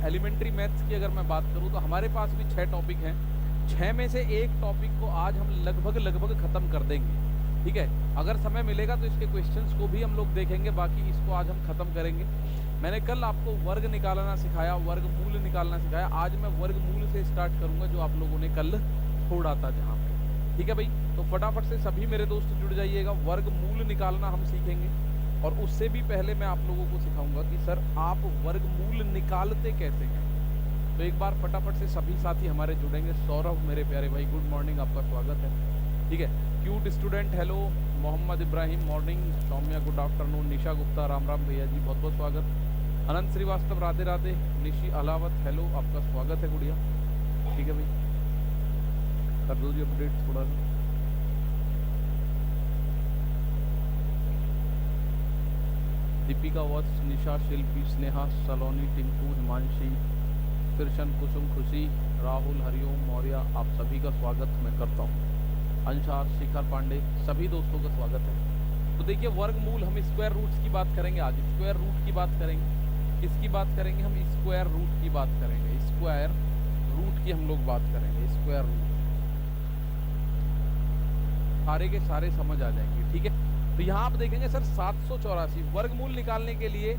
Elementary maths की अगर मैं बात करूं तो हमारे पास भी 6 टॉपिक हैं। 6 में से एक टॉपिक को आज हम लगभग खत्म कर देंगे, ठीक है। अगर समय मिलेगा तो इसके क्वेश्चंस को भी हम लोग देखेंगे, बाकी इसको आज हम खत्म करेंगे। मैंने कल आपको वर्ग निकालना सिखाया, वर्गमूल निकालना सिखाया। आज मैं वर्गमूल से स्टार्ट करूंगा जो आप लोगों ने कल छोड़ा था जहाँ पे, ठीक है भाई। तो फटाफट से सभी मेरे दोस्त जुड़ जाइएगा, वर्गमूल निकालना हम सीखेंगे। और उससे भी पहले मैं आप लोगों को सिखाऊंगा कि सर आप वर्गमूल निकालते कैसे हैं। तो एक बार फटाफट से सभी साथी हमारे जुड़ेंगे। सौरभ मेरे प्यारे भाई, गुड मॉर्निंग, आपका स्वागत है, ठीक है। Cute student hello, Mohammed Ibrahim morning, Saumya good afternoon, Nisha Gupta Ram Ram भैया जी, बहुत बहुत स्वागत। अनंत श्रीवास्तव राधे राधे, निशी अलावत हेलो, आपका स्वागत है गुड़िया, ठीक है भाई। कर दो जी अपडेट थोड़ा सा। दीपिका वत्स, निशा, शिल्पी, स्नेहा, सलोनी, टिंकू, हिमांशी, कृष्ण, कुसुम, खुशी, राहुल, हरिओम, मौर्य, आप सभी का स्वागत मैं करता हूँ। अंशार, शिखर पांडे, सभी दोस्तों का स्वागत है। तो देखिए वर्गमूल, हम स्क्वायर रूट्स की बात करेंगे आज। स्क्वायर रूट की बात करेंगे, किसकी बात करेंगे हम? स्क्वायर रूट की बात करेंगे। स्क्वायर रूट की हम लोग बात करेंगे। स्क्वायर रूट सारे के सारे समझ आ जाएंगे, ठीक है। तो यहाँ आप देखेंगे सर 784 वर्गमूल निकालने के लिए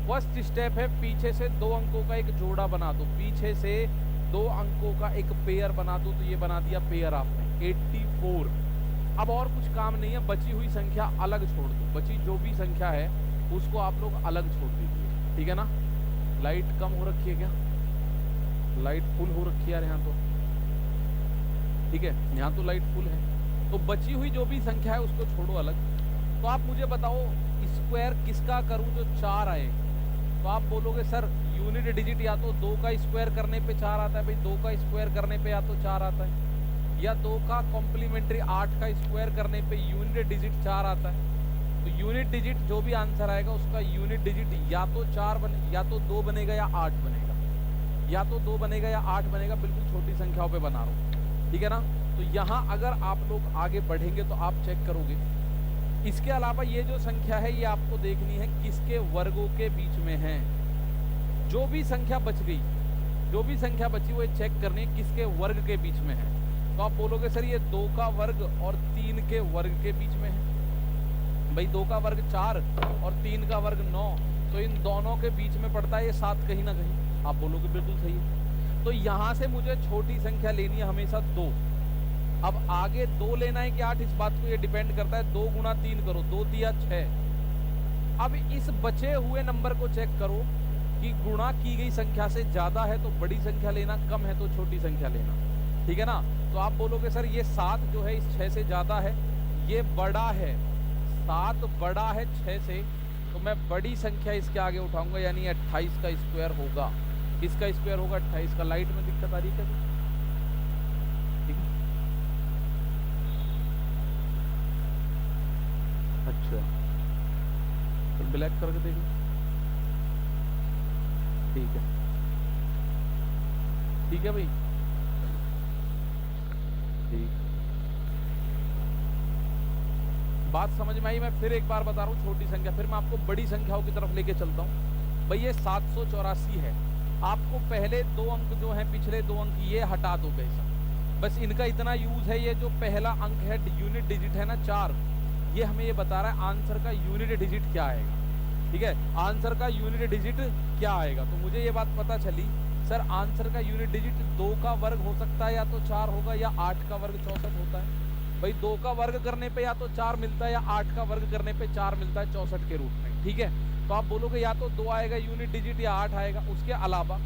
फर्स्ट स्टेप है पीछे से 2 अंकों का एक जोड़ा बना दो। पीछे से 2 अंकों का एक पेयर बना दो, तो ये बना दिया पेयर आपने 84। अब और कुछ काम नहीं है, बची हुई संख्या अलग छोड़ दो। बची जो भी संख्या है उसको आप लोग अलग छोड़ दीजिए, ठीक है ना। लाइट कम हो रखी है क्या? लाइट फुल हो रखी है यार यहाँ तो, ठीक है। यहाँ तो लाइट फुल है। तो बची हुई जो भी संख्या है उसको छोड़ो अलग। तो आप मुझे बताओ स्क्वायर किसका करूं जो 4 आए? तो आप बोलोगे सर यूनिट डिजिट या तो 2 का स्क्वायर करने पे 4 आता है भाई, 2 का स्क्वायर करने पे या तो 4 आता है, या 2 का कॉम्प्लीमेंट्री 8 का स्क्वायर करने पे यूनिट डिजिट 4 आता है। तो यूनिट डिजिट जो भी आंसर आएगा उसका यूनिट डिजिट या तो 4 बने, या तो 2 बनेगा या 8 बनेगा, या तो 2 बनेगा या 8 बनेगा। बिल्कुल छोटी संख्याओं पे बना रहा हूँ, ठीक है ना। तो यहाँ अगर आप लोग आगे बढ़ेंगे तो आप चेक करोगे। इसके अलावा ये जो संख्या है ये आपको देखनी है किसके वर्गों के बीच में है। जो भी संख्या बच गई, जो भी संख्या बची वो चेक करनी है किसके वर्ग के बीच में है। तो आप बोलोगे सर ये 2 का वर्ग और 3 के वर्ग के बीच में है। भाई 2 का वर्ग 4 और 3 का वर्ग 9, तो इन दोनों के बीच में पड़ता है ये 7 कहीं ना कहीं। आप बोलोगे बिल्कुल सही है। तो यहाँ से मुझे छोटी संख्या लेनी है हमेशा 2। अब आगे 2 लेना है कि 8, इस बात को ये डिपेंड करता है। 2 गुना 3 करो, 2 तिया 6। अब इस बचे हुए नंबर को चेक करो कि गुणा की गई संख्या से ज्यादा है तो बड़ी संख्या लेना, कम है तो छोटी संख्या लेना, ठीक है ना। तो आप बोलोगे सर ये 7 जो है इस 6 से ज्यादा है, ये बड़ा है, 7 बड़ा है 6 से, तो मैं बड़ी संख्या इसके आगे उठाऊंगा, यानी 28 का स्क्वायर होगा। इसका स्क्वायर होगा 28 का। लाइट में दिक्कत आ रही है क्या? ठीक है, अच्छा तो ब्लैक करके देखो, ठीक है, ठीक है भाई, ठीक। बात समझ में आई? मैं फिर एक बार बता रहा हूँ, छोटी संख्या, फिर मैं आपको बड़ी संख्याओं की तरफ लेके चलता हूँ। भाई ये 784 है। आपको पहले 2 अंक जो हैं, पिछले 2 अंक ये हटा दो कैसा, बस इनका इतना यूज है। ये जो पहला अंक है यूनिट डिजिट है ना 4, ये हमें ये बता रहा है आंसर का यूनिट डिजिट क्या आएगा, ठीक है। आंसर का यूनिट डिजिट क्या आएगा, तो मुझे ये बात पता चली सर आंसर का यूनिट डिजिट 2 का वर्ग हो सकता है या तो 4 होगा, या 8 का वर्ग 64 होता है। भाई 2 का वर्ग करने पे या तो 4 मिलता है, या 8 का वर्ग करने पे 4 मिलता है 64 के रूप में, ठीक है। तो आप बोलोगे या तो 2 आएगा यूनिट डिजिट या 8 आएगा। उसके अलावा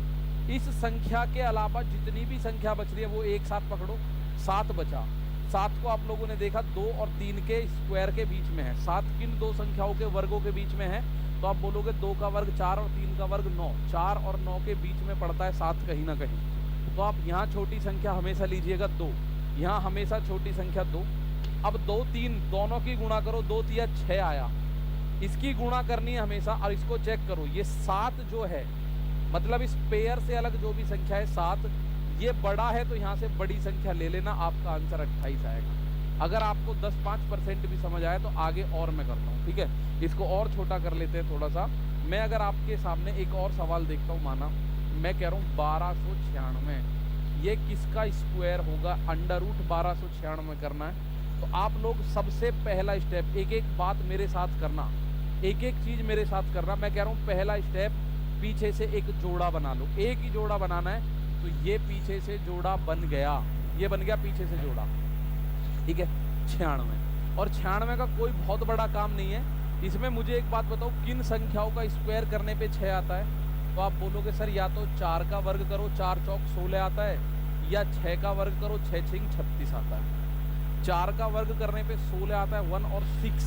इस संख्या के अलावा जितनी भी संख्या बच रही है वो एक साथ पकड़ो। 7 बचा, 7 को आप लोगों ने देखा 2 और 3 के स्क्वायर के बीच में है। 7 किन 2 संख्याओं के वर्गों के बीच में है? तो आप बोलोगे 2 का वर्ग 4 और 3 का वर्ग 9। 4 और 9 के बीच में पड़ता है 7 कहीं ना कहीं। तो आप यहाँ छोटी संख्या हमेशा लीजिएगा 2, यहाँ हमेशा छोटी संख्या 2। अब 2 3 दोनों की गुणा करो, 2 तिया 6 आया, इसकी गुणा करनी है हमेशा। और इसको चेक करो, ये 7 जो है मतलब इस पेयर से अलग जो भी संख्या है 7, ये बड़ा है तो यहाँ से बड़ी संख्या ले लेना, आपका आंसर 28 आएगा। अगर आपको 10-5% भी समझ आए तो आगे और मैं करता हूँ, ठीक है। इसको और छोटा कर लेते हैं थोड़ा सा। मैं अगर आपके सामने एक और सवाल देखता हूँ, माना मैं कह रहा हूँ 1296। ये किसका स्क्वायर होगा? अंडर रूट 1296 करना है। तो आप लोग सबसे पहला स्टेप, एक एक बात मेरे साथ करना, एक एक चीज मेरे साथ करना। मैं कह रहा हूँ पहला स्टेप, पीछे से एक जोड़ा बना लो। एक ही जोड़ा बनाना है। तो ये पीछे से जोड़ा बन गया, ये बन गया पीछे से जोड़ा, ठीक है। 96, और 96 का कोई बहुत बड़ा काम नहीं है इसमें। मुझे एक बात बताओ, किन संख्याओं का स्क्वायर करने पे 6 आता है? तो आप बोलोगे सर या तो 4 का वर्ग करो, 4 चौक 16 आता है, या 6 का वर्ग करो, 6 6 36 आता है। 4 का वर्ग करने पे 16 आता है 1 और 6,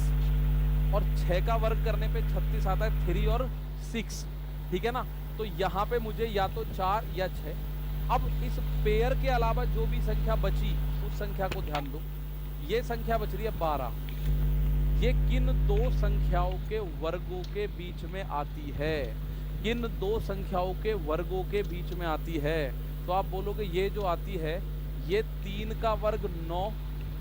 और 6 का वर्ग करने पे 36 आता है 3 और 6, ठीक है ना। तो यहाँ पे मुझे या तो 4 या 6। अब इस पेयर के अलावा जो भी संख्या बची उस संख्या को ध्यान दो। ये संख्या बच रही है 12, ये किन दो संख्याओं के वर्गों के बीच में आती है? किन दो संख्याओं के वर्गों के बीच में आती है? तो आप बोलोगे ये जो आती है, ये 3 का वर्ग 9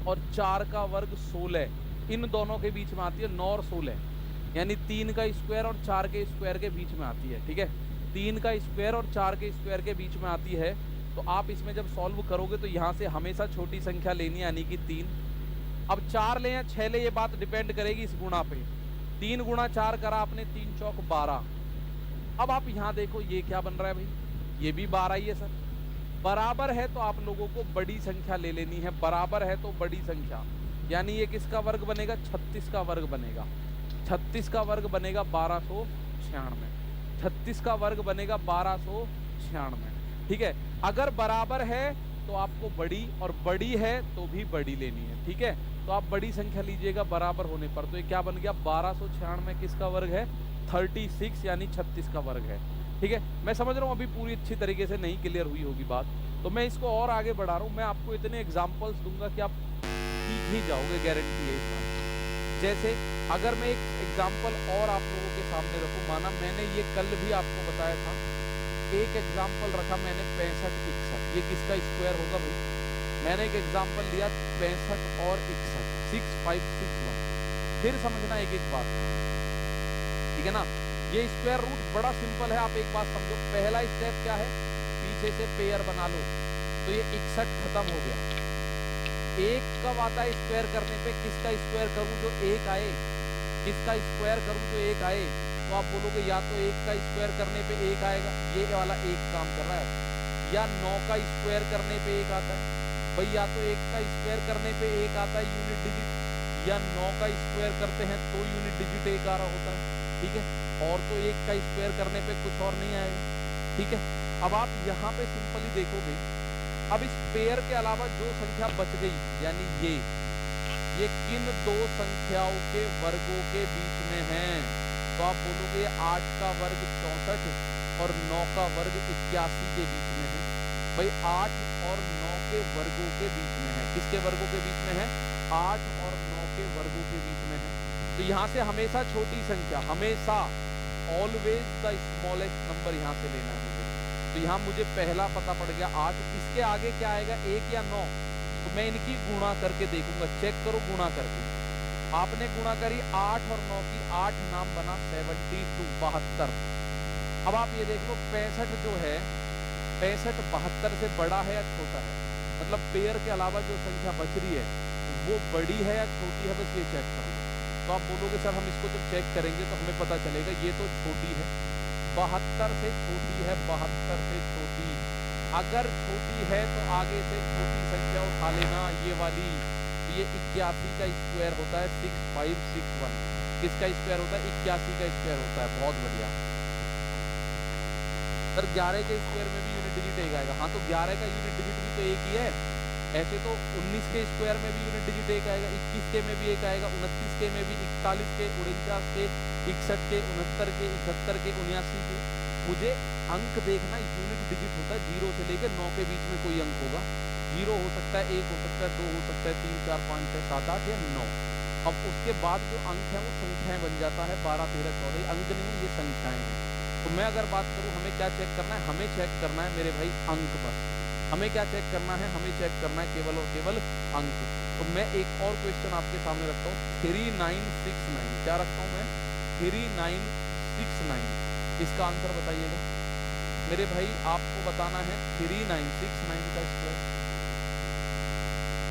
और 4 का वर्ग 16, इन दोनों के बीच में आती है। 9 और 16 यानी 3 का स्क्वायर और 4 के स्क्वायर के बीच में आती है, ठीक है। 3 का स्क्वायर और 4 के स्क्वायर के बीच में आती है। तो आप इसमें जब सॉल्व करोगे तो यहाँ से हमेशा छोटी संख्या लेनी है, यानी कि 3। अब 4 ले या 6 ले, ये बात डिपेंड करेगी इस गुणा पे। 3 गुणा 4 करा आपने, 3 चौक 12। अब आप यहाँ देखो ये क्या बन रहा है भाई, ये भी 12 ही है सर। बराबर है तो आप लोगों को बड़ी संख्या ले लेनी है, बराबर है तो बड़ी संख्या, यानी ये किसका वर्ग बनेगा? 36 का वर्ग बनेगा। 36 का वर्ग बनेगा 1296, 36 का वर्ग बनेगा 1296, ठीक है। अगर बराबर है तो आपको बड़ी, और बड़ी है तो भी बड़ी लेनी है, ठीक है। तो आप बड़ी संख्या लीजिएगा बराबर होने पर। तो ये क्या बन गया? 1296 किसका वर्ग है? 36 यानी 36 का वर्ग है, ठीक है। मैं समझ रहा हूँ अभी पूरी अच्छी तरीके से नहीं क्लियर हुई होगी बात, तो मैं इसको और आगे बढ़ा रहा हूँ। मैं आपको इतने एग्जाम्पल्स दूंगा कि आप सीख ही जाओगे, गारंटी है इस बात। जैसे अगर मैं एक एग्जाम्पल और आप लोगों के सामने रखूँ, माना मैंने ये कल भी आपको बताया था, एक एग्जाम्पल रखा मैंने 65 61, ये किसका स्क्वायर होगा भाई? मैंने एक एग्जाम्पल लिया 65 और 61, 6561। फिर समझना एक एक बात, ठीक है ना। ये स्क्वायर रूट बड़ा सिंपल है, आप एक बात समझो। पहला स्टेप क्या है? पीछे से पेयर बना लो। तो ये 61 खत्म हो गया। एक कब आता है स्क्वायर करने पे? किसका स्क्वायर करूं जो एक आए? किसका स्क्वायर करूं जो एक आए? तो आप बोलोगे या तो 1 का स्क्वायर करने पे 1 आएगा, ये वाला 1 काम कर रहा है, या 9 का स्क्वायर करने पे 1 आता है भाई। या तो 1 का स्क्वायर करने पे 1 आता है यूनिट डिजिट, या 9 का स्क्वायर करते हैं तो यूनिट डिजिट 1 आ रहा होता है, ठीक है। और तो 1 का स्क्वायर करने पे कुछ और नहीं आएगा, ठीक है। अब आप यहाँ पे सिंपली देखोगे, अब इस पेयर के अलावा जो संख्या बच गई, यानी ये किन दो संख्याओं के वर्गों के बीच में है? तो आप बोलोगे 8 का वर्ग 64 और 9 का वर्ग 81 के बीच में है भाई। 8 और 9 के वर्गों के बीच में है। किसके वर्गों के बीच में है? 8 और 9 के वर्गों के बीच में है। तो यहाँ से हमेशा छोटी संख्या, हमेशा ऑलवेज द स्मॉलेस्ट नंबर यहाँ से लेना है मुझे। तो यहाँ मुझे पहला पता पड़ गया 8, इसके आगे क्या आएगा? 1 या 9? तो मैं इनकी गुणा करके देखूंगा, चेक करो गुणा करके। आपने गुणा करी 8 और 9 की, 8 नाम बना 72, 72। अब आप ये देख लो 65 जो है, 65 72 से बड़ा है या छोटा है? मतलब पेयर के अलावा जो संख्या बच रही है वो बड़ी है या छोटी है, बस ये चेक कर लो। तो आप बोलोगे सर हम इसको जब चेक करेंगे तो हमें पता चलेगा ये तो छोटी है, 72 से छोटी है, 72 से छोटी। अगर छोटी है तो आगे से छोटी संख्या उठा लेना, ये वाली। तो ये 81 का स्क्वायर होता है 6561। किसका स्क्वायर होता है? 81 का स्क्वायर होता है। बहुत बढ़िया सर। 11 के स्क्वायर में भी यूनिट डिजिट 1 आएगा। हाँ, तो 11 का यूनिट डिजिट भी तो 1 ही है। ऐसे तो 19 के स्क्वायर में भी यूनिट डिजिट 1 आएगा, 21 के में भी 1 आएगा, 29 के में भी, 41 के, 49 के, 61 के, 69 के, 71 के, 79 के। मुझे अंक देखना, यूनिट डिजिट होता है 0 से लेकर 9 के बीच में कोई अंक होगा। 0 हो सकता है, 1 हो सकता है, 2 हो सकता है, 3 4 5 6 7 8 या 9। अब उसके बाद जो अंक है वो संख्याएं बन जाता है, 12 13 14। अंक नहीं है, ये संख्याएं हैं। तो मैं अगर बात करूं, हमें क्या चेक करना है? हमें चेक करना है मेरे भाई अंक बस। हमें क्या चेक करना है? हमें चेक करना है केवल और केवल अंक। तो मैं एक और क्वेश्चन आपके सामने रखता हूँ, 3969। क्या रखता हूँ मैं? 3969। इसका आंसर बताइएगा। मेरे भाई आपको बताना है 3969 का स्क्वायर,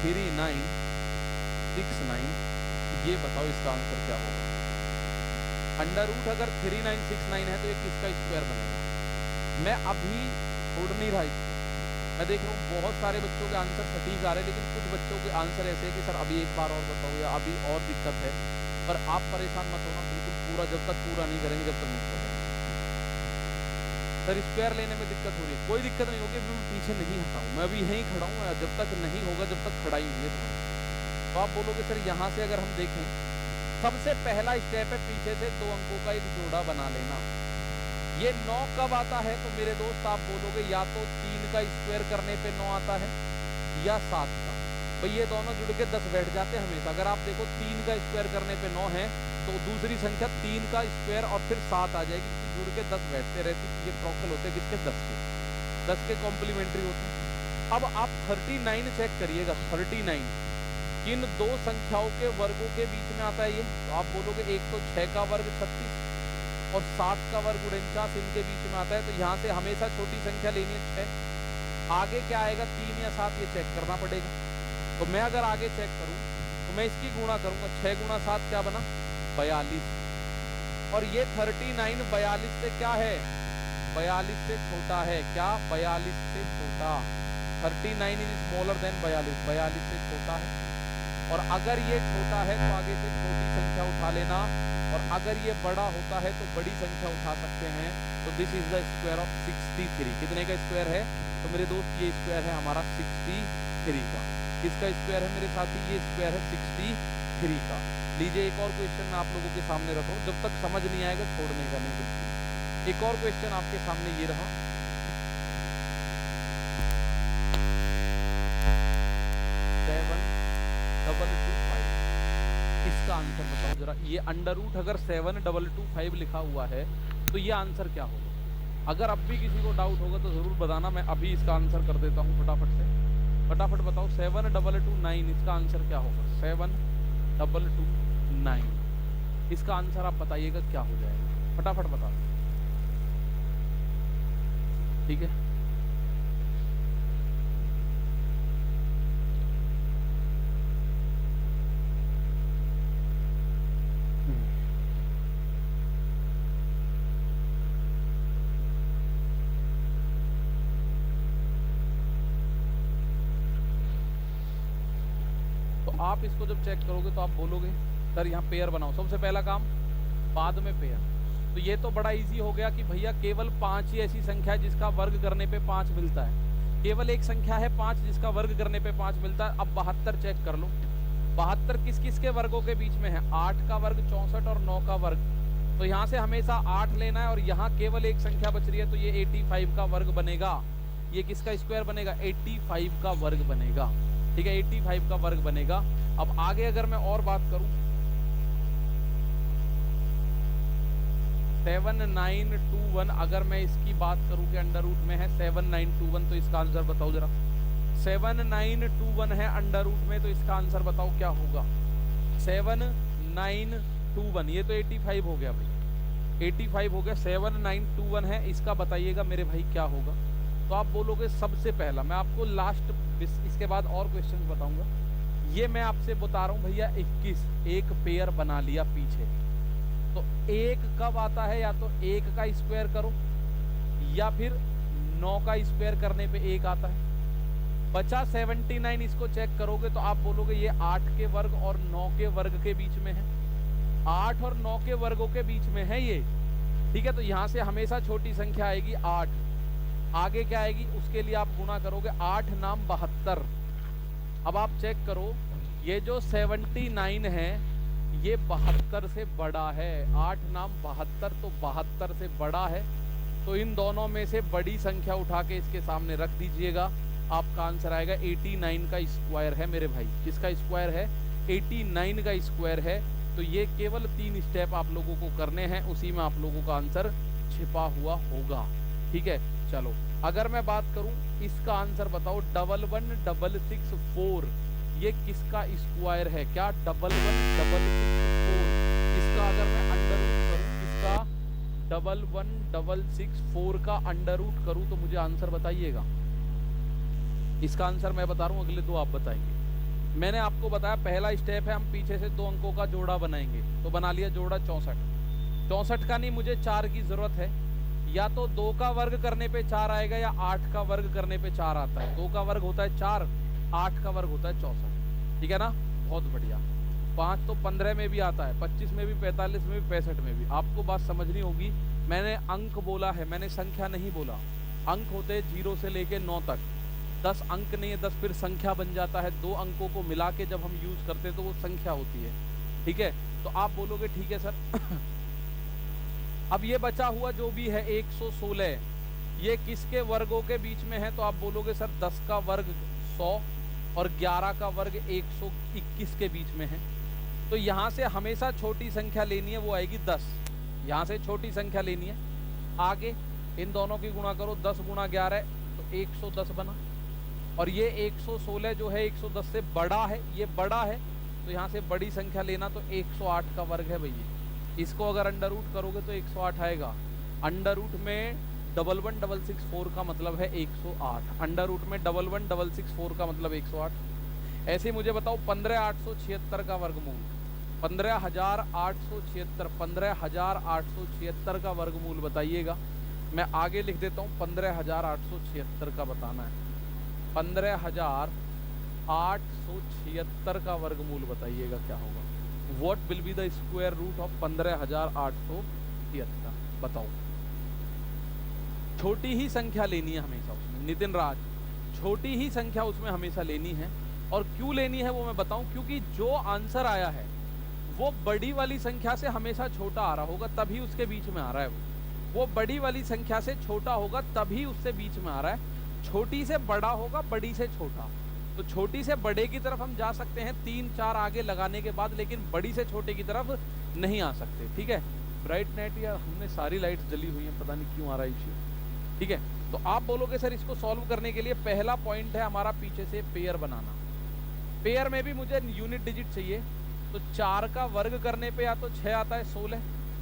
3969, ये बताओ इसका आंसर क्या होगा। अंडर रूट अगर 3969 है तो ये किसका स्क्वायर बनेगा। मैं अभी छोड़ नहीं रहा इसको, मैं देख रहा हूँ बहुत सारे बच्चों के आंसर सटीक आ रहे हैं, लेकिन कुछ बच्चों के आंसर ऐसे है कि सर अभी एक बार और बताओ या अभी और दिक्कत है। पर आप परेशान मत होना, बिल्कुल पूरा जब तक पूरा नहीं करेंगे जब तक नहीं करेंगे। सर स्क्वायर लेने में दिक्कत हो रही है, कोई दिक्कत नहीं होगी, मैं पीछे नहीं हटाऊँ, मैं अभी यहीं खड़ा हूँ, जब तक नहीं होगा जब तक खड़ा ही नहीं है तुम्हारा। तो आप बोलोगे सर यहाँ से अगर हम देखें, सबसे पहला स्टेप है पीछे से 2 अंकों का एक जोड़ा बना लेना। ये 9 कब आता है तो मेरे दोस्त आप बोलोगे या तो 3 का स्क्वायर करने पे 9 आता है या 7 का। भाई ये दोनों जुड़ के 10 बैठ जाते हैं हमेशा। अगर आप देखो 3 का स्क्वायर करने पे 9 है तो दूसरी संख्या 3 का स्क्वायर और फिर 7 आ जाएगी, जुड़ के 10 बैठते रहते। ये प्रॉक्टल होते हैं किसके, 10 के कॉम्प्लीमेंट्री होते हैं। अब आप 39 चेक करिएगा, 39 किन दो संख्याओं के वर्गों के बीच में आता है ये, तो आप बोलोगे एक तो 6 का वर्ग 36 और 7 का वर्ग 49 इनके बीच में आता है। तो यहाँ से हमेशा छोटी संख्या लेनी है 6, आगे क्या आएगा 3 या 7 ये चेक करना पड़ेगा। तो मैं अगर आगे चेक करूँ तो मैं इसकी गुणा करूँगा, 6 गुणा 7 क्या बना 42, और ये 39 42 से क्या है, 42 से छोटा है, क्या 42 से छोटा, 39 इज स्मॉलर देन 42, 42 से छोटा है। और अगर ये छोटा है तो आगे से छोटी संख्या उठा लेना, और अगर ये बड़ा होता है तो बड़ी संख्या उठा सकते हैं। तो this is the square of 63। कितने का स्क्वायर है तो मेरे दोस्त ये स्क्वायर है हमारा 63 का। किसका स्क्वायर है मेरे साथी, ये स्क्वायर है 63 का। लीजिए एक और क्वेश्चन मैं आप लोगों के सामने रख रहा हूँ, जब तक समझ नहीं आएगा छोड़ने का नहीं बिल्कुल। एक और क्वेश्चन आपके सामने ये रहा, 7225, इसका आंसर बताओ जरा। ये अंडर रूट अगर 7225 लिखा हुआ है तो ये आंसर क्या होगा। अगर अब भी किसी को डाउट होगा तो जरूर बताना, मैं अभी इसका आंसर कर देता हूँ फटाफट से। फटाफट बताओ 7229 इसका आंसर क्या होगा, 7229 इसका आंसर आप बताइएगा क्या हो जाएगा, फटाफट बता दो, ठीक है। आप इसको जब चेक करोगे तो आप बोलोगे सर यहाँ पेयर बनाओ, सबसे पहला काम, बाद में पेयर। तो ये तो बड़ा इजी हो गया कि भैया केवल 5 ही ऐसी संख्या है जिसका वर्ग करने पे 5 मिलता है, केवल एक संख्या है 5 जिसका वर्ग करने पे 5 मिलता है। अब 72 चेक कर लो, 72 किस किस के वर्गों के बीच में है, 8 का वर्ग 64 और 9 का वर्ग। तो यहाँ से हमेशा 8 लेना है और यहाँ केवल एक संख्या बच रही है तो ये 85 का वर्ग बनेगा। ये किसका स्क्वायर बनेगा, 85 का वर्ग बनेगा, ठीक है, 85 का वर्ग बनेगा। अब आगे अगर मैं और बात करूं, 7921 अगर मैं इसकी बात करूं कि अंडर रूट में है 7921, तो इसका आंसर बताओ जरा। 7921 है अंडर रूट में, तो इसका आंसर बताओ क्या होगा, 7921। ये तो 85 हो गया भाई, 85 हो गया, 7921 है, इसका बताइएगा मेरे भाई क्या होगा। तो आप बोलोगे सबसे पहला, मैं आपको लास्ट इसके बाद और क्वेश्चन बताऊंगा, ये मैं आपसे बता रहा हूं भैया 21 एक पेयर बना लिया पीछे। तो एक कब आता है, या तो 1 का स्क्वायर करो या फिर 9 का स्क्वायर करने पे 1 आता है। बचा 79, इसको चेक करोगे तो आप बोलोगे ये 8 के वर्ग और 9 के वर्ग के बीच में है, 8 और 9 के वर्गों के बीच में है ये, ठीक है। तो यहां से हमेशा छोटी संख्या आएगी 8, आगे क्या आएगी उसके लिए आप गुणा करोगे, 8 नाम 72। अब आप चेक करो ये जो 79 है ये 72 से बड़ा है, 8 नाम 72, तो 72 से बड़ा है। तो इन दोनों में से बड़ी संख्या उठा के इसके सामने रख दीजिएगा, आपका आंसर आएगा 89 का स्क्वायर है मेरे भाई। किसका स्क्वायर है, 89 का स्क्वायर है। तो ये केवल 3 स्टेप आप लोगों को करने हैं, उसी में आप लोगों का आंसर छिपा हुआ होगा, ठीक है। चलो अगर मैं बात करूं इसका आंसर बताओ, 11664 ये किसका स्क्वायर है, क्या 11664, इसका अगर मैं अंडर रूट करूं, इसका 11,166,4 का अंडर रूट करूँ तो मुझे आंसर बताइएगा। इसका आंसर मैं बता रहा हूँ, अगले दो आप बताएंगे। मैंने आपको बताया पहला स्टेप है हम पीछे से 2 अंकों का जोड़ा बनाएंगे, तो बना लिया जोड़ा 64। 64 का नहीं, मुझे 4 की जरूरत है। या तो 2 का वर्ग करने पे 4 आएगा या 8 का वर्ग करने पे 4 आता है। 2 का वर्ग होता है 4, 8 का वर्ग होता है 64। ठीक है ना, बहुत बढ़िया। 5 तो 15 में भी आता है, 25 में भी, 45 में भी, 65 में भी। आपको बात समझनी होगी, मैंने अंक बोला है, मैंने संख्या नहीं बोला। अंक होते हैं 0 से लेके 9 तक। 10 अंक नहीं है, 10 फिर संख्या बन जाता है। 2 अंकों को मिला के जब हम यूज करते हैं तो वो संख्या होती है। ठीक है, तो आप बोलोगे ठीक है सर। अब ये बचा हुआ जो भी है 116, ये किसके वर्गों के बीच में है? तो आप बोलोगे सर 10 का वर्ग 100 और 11 का वर्ग 121 के बीच में है। तो यहाँ से हमेशा छोटी संख्या लेनी है, वो आएगी 10। यहाँ से छोटी संख्या लेनी है। आगे इन दोनों की गुणा करो, 10 गुणा 11 तो 110 बना। और ये 116 जो है 110 से बड़ा है, ये बड़ा है, तो यहाँ से बड़ी संख्या लेना, तो 108 का वर्ग है भैया। इसको अगर अंडर रूट करोगे तो 108 आएगा। अंडर रूट में 11,166,4 का मतलब है 108। अंडर रूट में 11,166,4 का मतलब 108। ऐसे मुझे बताओ 15,876 का वर्गमूल, 15,876, 15,876 का वर्गमूल बताइएगा। मैं आगे लिख देता हूँ, 15,876 का बताना है। 15,876 का वर्गमूल बताइएगा क्या होगा। What will be the square root of 15,876? बताओ। छोटी ही संख्या लेनी है हमेशा उसमें, नितिन राज, छोटी ही संख्या उसमें हमेशा लेनी है। और क्यों लेनी है वो मैं बताऊं, क्योंकि जो आंसर आया है वो बड़ी वाली संख्या से हमेशा छोटा आ रहा होगा, तभी उसके बीच में आ रहा है। वो बड़ी वाली संख्या से छोटा होगा तभी उससे बीच में आ रहा है। छोटी से बड़ा होगा, बड़ी से छोटा। तो छोटी से बड़े की तरफ हम जा सकते हैं 3-4 आगे लगाने के बाद, लेकिन बड़ी से छोटे की तरफ नहीं आ सकते। ठीक है, ब्राइट नाइट, या हमने सारी लाइट्स जली हुई हैं, पता नहीं क्यों आ रहा है इश्यू। ठीक है, तो आप बोलोगे सर इसको सॉल्व करने के लिए पहला पॉइंट है हमारा पीछे से पेयर बनाना। पेयर में भी मुझे यूनिट डिजिट चाहिए, तो 4 का वर्ग करने पे या तो 6 आता है 16,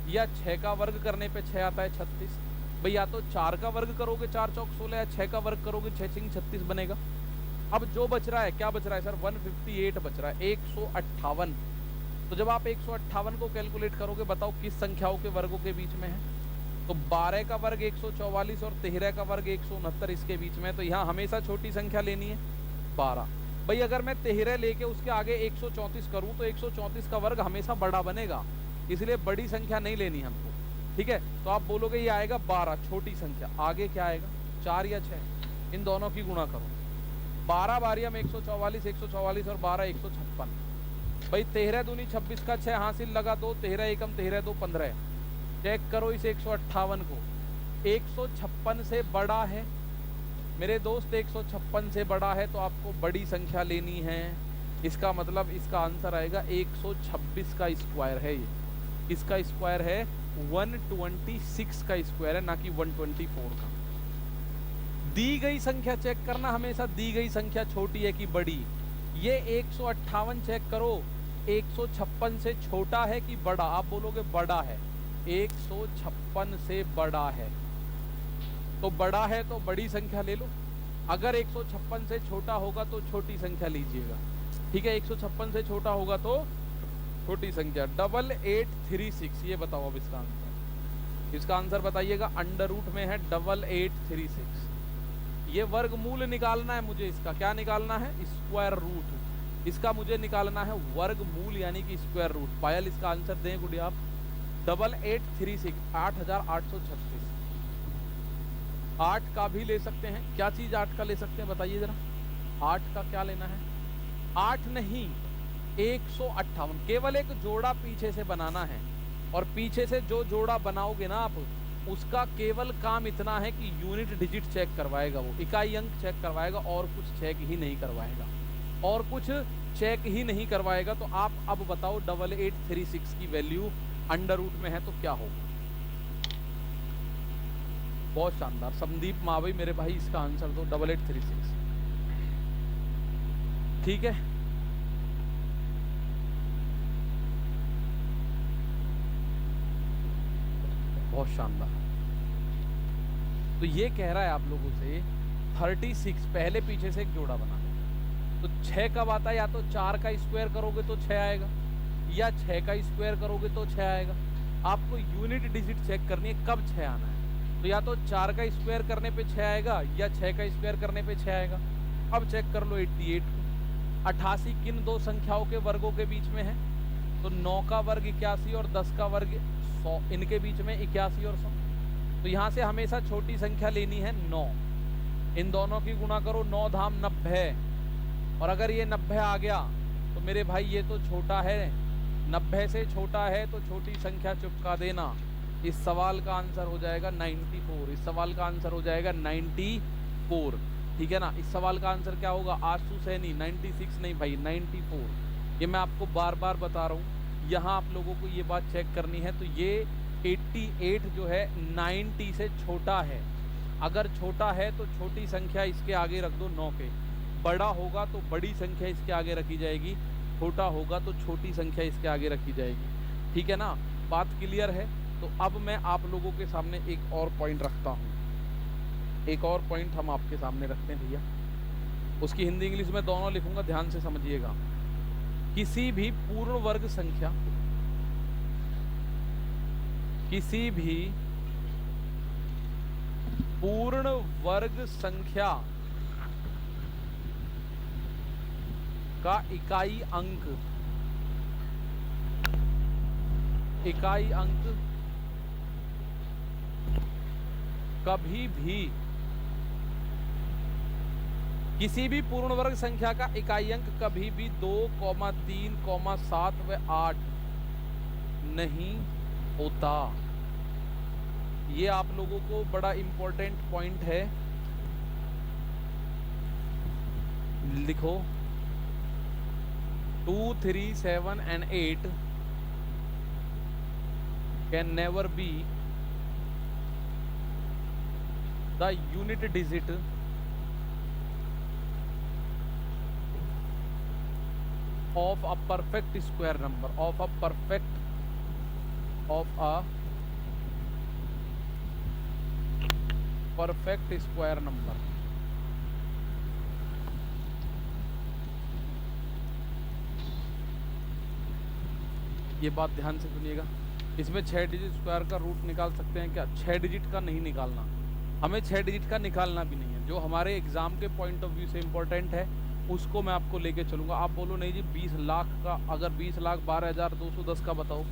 या 6 का वर्ग करने पे 6 आता है 36। भाई या तो 4 का वर्ग करोगे 4 चौक 16, या 6 का वर्ग करोगे 6 6 36 बनेगा। अब जो बच रहा है, क्या बच रहा है सर? 158 बच रहा है, 158। तो जब आप 158 को कैलकुलेट करोगे, बताओ किस संख्याओं के वर्गों के बीच में है? तो 12 का वर्ग 144 और 13 का वर्ग 169 इसके बीच में है। तो यहाँ हमेशा छोटी संख्या लेनी है 12। भाई अगर मैं 13 लेके उसके आगे 134 करूँ तो 134 का वर्ग हमेशा बड़ा बनेगा, इसलिए बड़ी संख्या नहीं लेनी हमको। ठीक है, तो आप बोलोगे ये आएगा 12 छोटी संख्या। आगे क्या आएगा? 4 या 6, इन दोनों की गुणा करो। 12 बारिया में 144, 144 और 12 156। भाई 13 दूनी 26 का 6 हासिल लगा 2, 13 एकम 13 2 15। चेक करो इस 158 को, 156 से बड़ा है मेरे दोस्त, 156 से बड़ा है, तो आपको बड़ी संख्या लेनी है। इसका मतलब इसका आंसर आएगा 126 का स्क्वायर है। ये इसका स्क्वायर है 126 का स्क्वायर है, ना कि 124 का। दी गई संख्या चेक करना हमेशा, दी गई संख्या छोटी है कि बड़ी। ये 158 चेक करो, 156 से छोटा है कि बड़ा? आप बोलोगे बड़ा है, 156 से बड़ा है। तो बड़ा है तो बड़ी संख्या ले लो। अगर 156 से छोटा होगा तो छोटी संख्या लीजिएगा। ठीक है, 156 से छोटा होगा तो छोटी संख्या। 8836, ये बताओ अब इसका आंसर। इसका आंसर बताइएगा, अंडर रूट में है 8836। ये वर्गमूल निकालना है मुझे। इसका क्या निकालना है? Square root. इसका मुझे निकालना है वर्गमूल, यानी कि स्क्वायर रूट। पायल इसका आंसर दें गुड़िया आप। 8836, 8836। 8 का भी ले सकते हैं। क्या चीज 8 का ले सकते हैं बताइए जरा। 8 का क्या लेना है? 8 नहीं, 158। केवल एक जोड़ा पीछे से बनाना है, और पीछे से जो जोड़ा बनाओगे ना आप, उसका केवल काम इतना है कि यूनिट डिजिट चेक करवाएगा, वो इकाई अंक चेक करवाएगा, और कुछ चेक ही नहीं करवाएगा, और कुछ चेक ही नहीं करवाएगा। तो आप अब बताओ 8836 की वैल्यू अंडर रूट में है तो क्या होगा? बहुत शानदार संदीप मावई मेरे भाई, इसका आंसर दो 8836। ठीक है, बहुत शानदार। तो ये कह रहा है आप लोगों से 36 पहले पीछे से एक जोड़ा बना लो। तो 6 कब आता है? या तो 4 का स्क्वायर करोगे तो 6 आएगा, या 6 का स्क्वायर करोगे तो 6 आएगा। आपको यूनिट डिजिट चेक करनी है कब 6 आना है। तो या तो 4 का स्क्वायर करने पे 6 आएगा, या 6 का स्क्वायर करने पे 6 आएगा। अब चेक कर लो 88 को। 88 किन दो संख्याओं के वर्गों के बीच में है? तो 9 का वर्ग 81 और 10 का वर्ग 100, इनके बीच में 81 और 100। तो यहाँ से हमेशा छोटी संख्या लेनी है 9। इन दोनों की गुणा करो, 9 धाम 90। और अगर ये 90 आ गया तो मेरे भाई ये तो छोटा है, 90 से छोटा है, तो छोटी संख्या चुपका देना। इस सवाल का आंसर हो जाएगा 94। इस सवाल का आंसर हो जाएगा 94। ठीक है ना। इस सवाल का आंसर क्या होगा? आशु सैनी 96 नहीं भाई, 94। ये मैं आपको बार बार बता रहा हूँ, यहाँ आप लोगों को ये बात चेक करनी है। तो ये 88 जो है 90 से छोटा है। अगर छोटा है तो छोटी संख्या इसके आगे रख दो 9 के, बड़ा होगा तो बड़ी संख्या इसके आगे रखी जाएगी, छोटा होगा तो छोटी संख्या इसके आगे रखी जाएगी। ठीक है ना, बात क्लियर है। तो अब मैं आप लोगों के सामने एक और पॉइंट रखता हूँ। एक और पॉइंट हम आपके सामने रखते हैं भैया, उसकी हिंदी इंग्लिश में दोनों लिखूंगा, ध्यान से समझिएगा। किसी भी पूर्ण वर्ग संख्या, किसी भी पूर्ण वर्ग संख्या का इकाई अंक, इकाई अंक कभी भी, किसी भी पूर्ण वर्ग संख्या का इकाई अंक कभी भी 2, 3, 7 व 8 नहीं होता। ये आप लोगों को बड़ा इंपॉर्टेंट पॉइंट है, लिखो। 2, 3, 7 and 8 can never be the unit digit of a perfect square number, of a perfect square number। ये बात ध्यान से सुनिएगा। इसमें 6 डिजिट स्क्वायर का रूट निकाल सकते हैं क्या? 6 डिजिट का नहीं निकालना, हमें 6 डिजिट का निकालना भी नहीं है। जो हमारे एग्जाम के पॉइंट ऑफ व्यू से इम्पोर्टेंट है उसको मैं आपको लेके चलूँगा। आप बोलो नहीं जी 20 लाख का, अगर 20,12,210 का बताओ,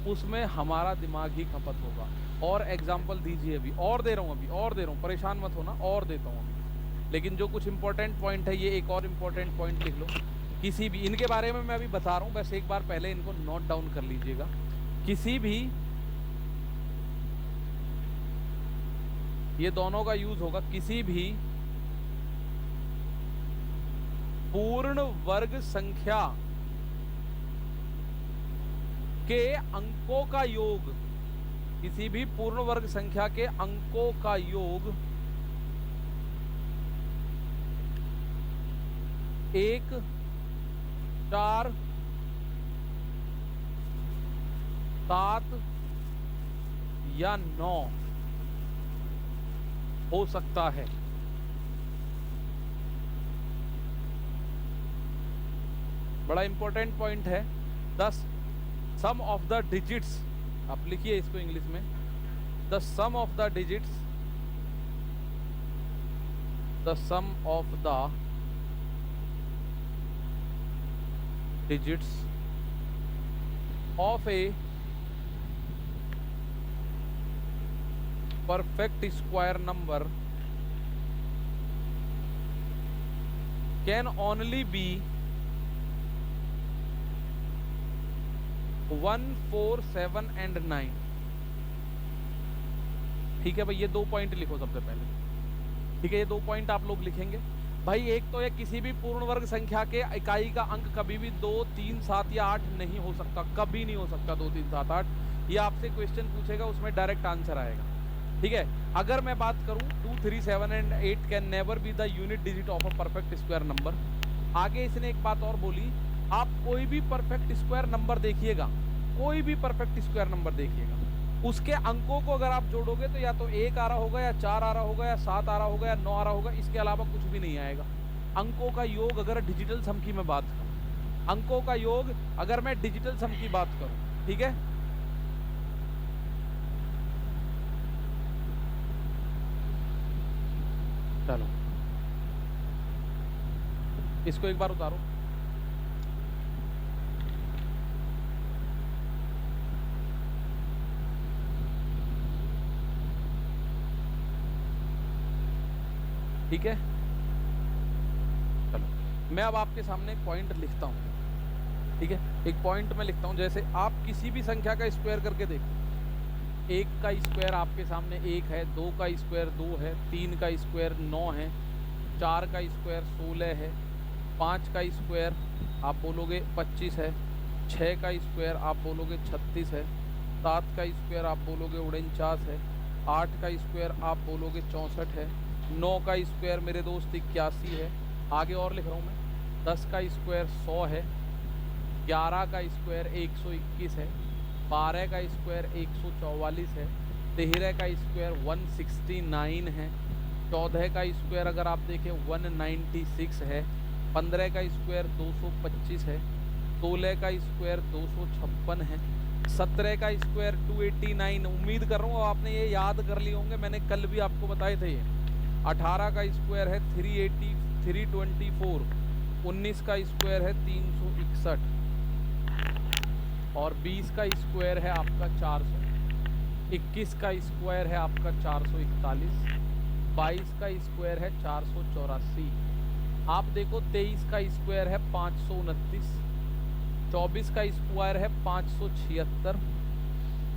उसमें हमारा दिमाग ही खपत होगा। और एग्जाम्पल दीजिए, अभी और दे रहा हूँ, अभी और दे रहा हूँ, परेशान मत होना, और देता हूँ अभी। लेकिन जो कुछ इंपॉर्टेंट पॉइंट है, ये एक और इम्पॉर्टेंट पॉइंट लिख लो। किसी भी, इनके बारे में मैं अभी बता रहा हूँ, बस एक बार पहले इनको नोट डाउन कर लीजिएगा। किसी भी, ये दोनों का यूज होगा, किसी भी पूर्ण वर्ग संख्या के अंकों का योग, किसी भी पूर्ण वर्ग संख्या के अंकों का योग 1, 4, 7 या 9 हो सकता है। बड़ा इंपॉर्टेंट पॉइंट है। 10 सम ऑफ द डिजिट्स, आप लिखिए इसको इंग्लिश में, the sum of the digits, the sum of the digits of a perfect square number can only be 1, 4, 7 and 9। ठीक है भाई, ये 2 पॉइंट लिखो सबसे पहले। ठीक है, ये 2 पॉइंट आप लोग लिखेंगे भाई। एक तो ये किसी भी पूर्ण वर्ग संख्या के इकाई का अंक कभी भी 2, 3, 7 या 8 नहीं हो सकता, कभी नहीं हो सकता 2, 3, 7, 8। ये आपसे क्वेश्चन पूछेगा, उसमें डायरेक्ट आंसर आएगा। ठीक है, अगर मैं बात करूं 2, 3, 7 and 8 can never be the unit digit of a perfect square number. आगे इसने एक बात और बोली, आप कोई भी परफेक्ट स्क्वायर नंबर देखिएगा, कोई भी परफेक्ट स्क्वायर नंबर देखिएगा, उसके अंकों को अगर आप जोड़ोगे तो या तो 1 आ रहा होगा, या 4 आ रहा होगा, या 7 आ रहा होगा, या 9 आ रहा होगा, इसके अलावा कुछ भी नहीं आएगा। अंकों का योग अगर डिजिटल सम की मैं बात करूं, अंकों का योग अगर मैं डिजिटल सम की बात करूं, ठीक है, चलो इसको एक बार उतारो। ठीक है, चलो मैं अब आपके सामने एक पॉइंट लिखता हूँ। ठीक है, एक पॉइंट में लिखता हूँ, जैसे आप किसी भी संख्या का स्क्वायर करके देखो। 1 का स्क्वायर आपके सामने 1 है, 2 का स्क्वायर 2 है, 3 का स्क्वायर 9 है, 4 का स्क्वायर 16 है, 5 का स्क्वायर आप बोलोगे 25 है, 6 का स्क्वायर आप बोलोगे 36 है, 7 का स्क्वायर आप बोलोगे 49 है, 8 का स्क्वायर आप बोलोगे 64 है, 9 का स्क्वायर मेरे दोस्त 81 है, आगे और लिख रहा हूँ मैं, 10 का स्क्वायर 100 है, 11 का स्क्वायर 121 है, 12 का स्क्वायर 144 है, 13 का स्क्वायर 169 है, 14 का स्क्वायर अगर आप देखें 196 है, 15 का स्क्वायर 225 है, 16 का स्क्वायर 256 है, 17 का स्क्वायर 289। उम्मीद कर रहा हूँ आपने ये याद कर लिए होंगे, मैंने कल भी आपको बताए थे ये। 18 का स्क्वायर है 324, 19 का स्क्वायर है 361 और 20 का स्क्वायर है आपका 400, 21 का स्क्वायर है आपका 441, 22 का स्क्वायर है 484, आप देखो 23 का स्क्वायर है 529, 24 का स्क्वायर है 576,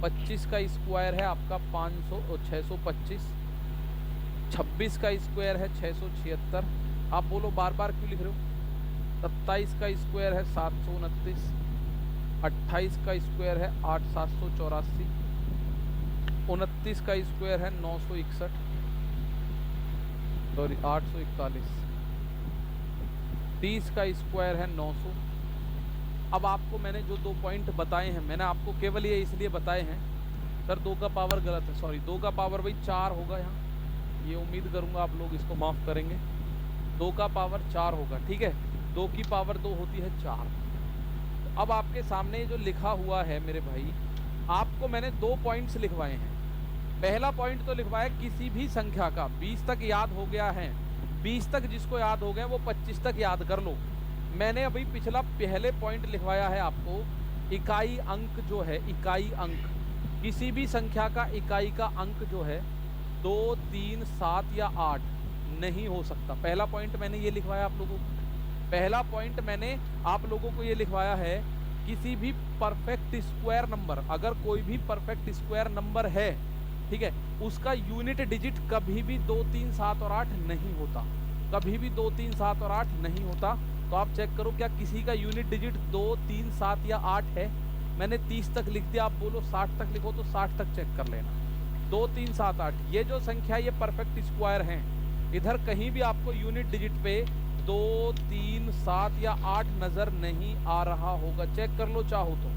25 का स्क्वायर है आपका 625, 26 का स्क्वायर है 676, आप बोलो बार बार क्यों लिख रहे हो। 27 का स्क्वायर है 729, 28 का स्क्वायर है 8784, 29 का स्क्वायर है 961, सॉरी 841, 30 का स्क्वायर है 900। अब आपको मैंने जो 2 पॉइंट बताए हैं, मैंने आपको केवल ये इसलिए बताए हैं सर 2 का पावर गलत है, सॉरी 2 का पावर भाई 4 होगा यहाँ, ये उम्मीद करूंगा आप लोग इसको माफ करेंगे। 2 का पावर 4 होगा, ठीक है, 2 की पावर 2 होती है 4। तो अब आपके सामने जो लिखा हुआ है मेरे भाई, आपको मैंने 2 पॉइंट्स लिखवाए हैं। पहला पॉइंट तो लिखवाया किसी भी संख्या का 20 तक याद हो गया है, 20 तक जिसको याद हो गया वो 25 तक याद कर लो। मैंने अभी पिछला पहले पॉइंट लिखवाया है आपको, इकाई अंक जो है, इकाई अंक, किसी भी संख्या का इकाई का अंक जो है 2, 3, 7 या 8 नहीं हो सकता। पहला पॉइंट मैंने ये लिखवाया आप लोगों को। पहला पॉइंट मैंने आप लोगों को ये लिखवाया है, किसी भी परफेक्ट स्क्वायर नंबर, अगर कोई भी परफेक्ट स्क्वायर नंबर है, ठीक है, उसका यूनिट डिजिट कभी भी 2, 3, 7 और 8 नहीं होता, कभी भी 2, 3, 7 और 8 नहीं होता। तो आप चेक करो क्या किसी का यूनिट डिजिट 2, 3, 7 या 8 है। मैंने 30 तक लिख दिया, आप बोलो 60 तक लिखो तो 60 तक चेक कर लेना। 2, 3, 7, 8 ये जो संख्या ये परफेक्ट स्क्वायर हैं, इधर कहीं भी आपको यूनिट डिजिट पे 2, 3, 7 या 8 नज़र नहीं आ रहा होगा, चेक कर लो चाहो तो।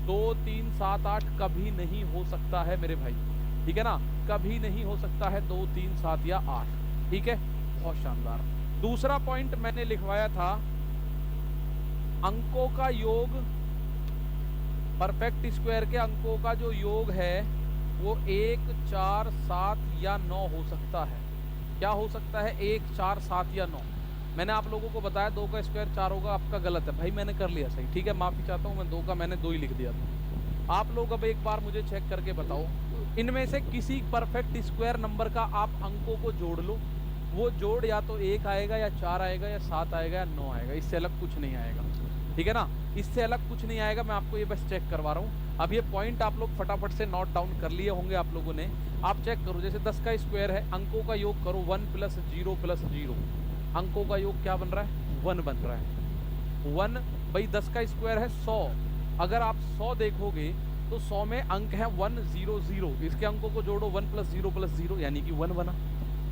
2, 3, 7, 8 कभी नहीं हो सकता है मेरे भाई, ठीक है ना, कभी नहीं हो सकता है 2, 3, 7 या 8, ठीक है, बहुत शानदार। दूसरा पॉइंट मैंने लिखवाया था, अंकों का योग, परफेक्ट स्क्वायर के अंकों का जो योग है वो 1, 4, 7 या 9 हो सकता है। क्या हो सकता है? 1, 4, 7 या 9। मैंने आप लोगों को बताया 2 का स्क्वायर 4 होगा, आपका गलत है भाई, मैंने कर लिया सही, ठीक है, माफ़ी चाहता हूँ, मैं 2 का मैंने 2 ही लिख दिया था। आप लोग अब एक बार मुझे चेक करके बताओ, इनमें से किसी परफेक्ट स्क्वायर नंबर का आप अंकों को जोड़ लो, वो जोड़ या तो 1 आएगा या 4 आएगा या 7 आएगा या 9 आएगा, इससे अलग कुछ नहीं आएगा, ठीक है ना, इससे अलग कुछ नहीं आएगा। मैं आपको ये बस चेक करवा रहा हूँ। अब ये पॉइंट आप लोग फटाफट से नोट डाउन कर लिए होंगे आप लोगों ने। आप चेक करो, जैसे 10 का स्क्वायर है, अंकों का योग करो 1 + 0 + 0, अंकों का योग क्या बन रहा है? 1 बन रहा है। 1 भाई 10 का स्क्वायर है 100, अगर आप 100 देखोगे तो 100 में अंक है 1, 0, 0, इसके अंकों को जोड़ो 1 + 0 + 0 यानी कि 1 बना।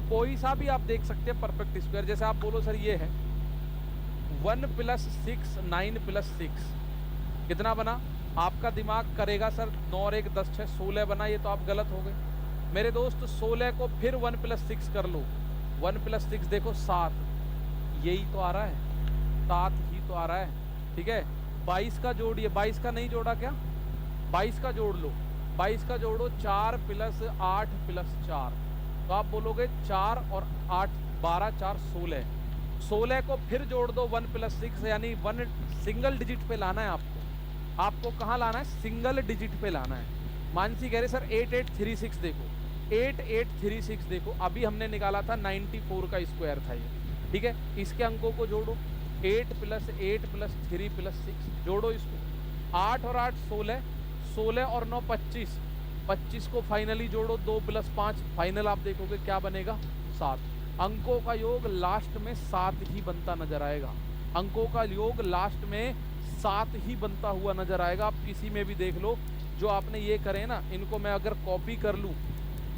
कोई सा भी आप देख सकते हैं परफेक्ट स्क्वायर, जैसे आप बोलो सर ये है 1 + 6, 9 + 6 कितना बना? आपका दिमाग करेगा सर 9 और 1 10 6 16 बना, ये तो आप गलत हो गए मेरे दोस्त। 16 को फिर 1 + 6 कर लो, 1 + 6 देखो 7, यही तो आ रहा है, 7 ही तो आ रहा है। ठीक है, 22 का जोड़िए, 22 का नहीं जोड़ा क्या, 22 का जोड़ लो, 22 का जोड़ो, 4 + 8 + 4, तो आप बोलोगे 4 और 8 12 4 16। 16 को फिर जोड़ दो 1 + 6, यानी 1 सिंगल डिजिट पे लाना है आपको। आपको कहाँ लाना है, सिंगल डिजिट पे लाना है। मानसी कह रहे सर 8836 देखो, 8836 देखो, अभी हमने निकाला था 94 का स्क्वायर था ये। ठीक है, इसके अंकों को जोड़ो, 8 + 8 + 3 + 6 जोड़ो इसको, 8 और 8 16, 16 और 9 25, 25 को फाइनली जोड़ो, 2 + 5 फाइनल आप देखोगे क्या बनेगा 7। अंकों का योग लास्ट में 7 ही बनता नजर आएगा, अंकों का योग लास्ट में 7 ही बनता हुआ नजर आएगा। आप किसी में भी देख लो, जो आपने ये करे ना, इनको मैं अगर कॉपी कर लूँ,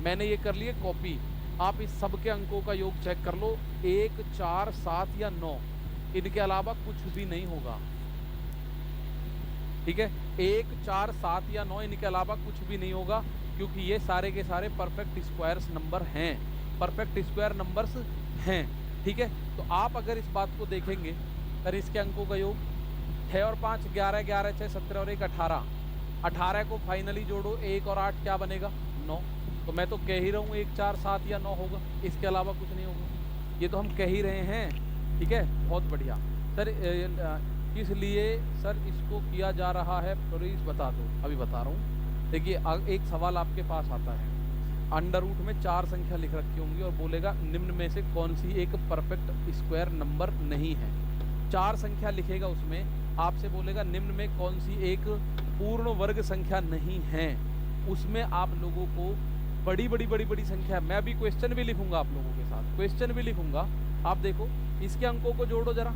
मैंने ये कर लिए कॉपी, आप इस सब के अंकों का योग चेक कर लो, 1 4 7 या 9, इनके अलावा कुछ भी नहीं होगा। ठीक है, 1 4 7 या 9 इनके अलावा कुछ भी नहीं होगा, क्योंकि ये सारे के सारे परफेक्ट स्क्वायर्स नंबर हैं, परफेक्ट स्क्वायर नंबर्स हैं। ठीक है, तो आप अगर इस बात को देखेंगे, अगर इसके अंकों का योग 6 और 5 11, 11 6 17 और 1 18, 18 को फाइनली जोड़ो, 1 और 8 क्या बनेगा 9। तो मैं तो कह ही रहा हूँ 1 4 7 या 9 होगा, इसके अलावा कुछ नहीं होगा, ये तो हम कह ही रहे हैं। ठीक है, बहुत बढ़िया सर। किस लिए सर इसको किया जा रहा है प्लीज बता दो, अभी बता रहा हूँ। देखिए एक सवाल आपके पास आता है, अंडर रूट में 4 संख्या लिख रखी होंगी और बोलेगा निम्न में से कौन सी एक परफेक्ट स्क्वायर नंबर नहीं है। 4 संख्या लिखेगा, उसमें आपसे बोलेगा निम्न में कौन सी एक पूर्ण वर्ग संख्या नहीं है। उसमें आप लोगों को बड़ी संख्या, मैं अभी क्वेश्चन भी लिखूंगा आप लोगों के साथ, क्वेश्चन भी लिखूंगा। आप देखो इसके अंकों को जोड़ो जरा,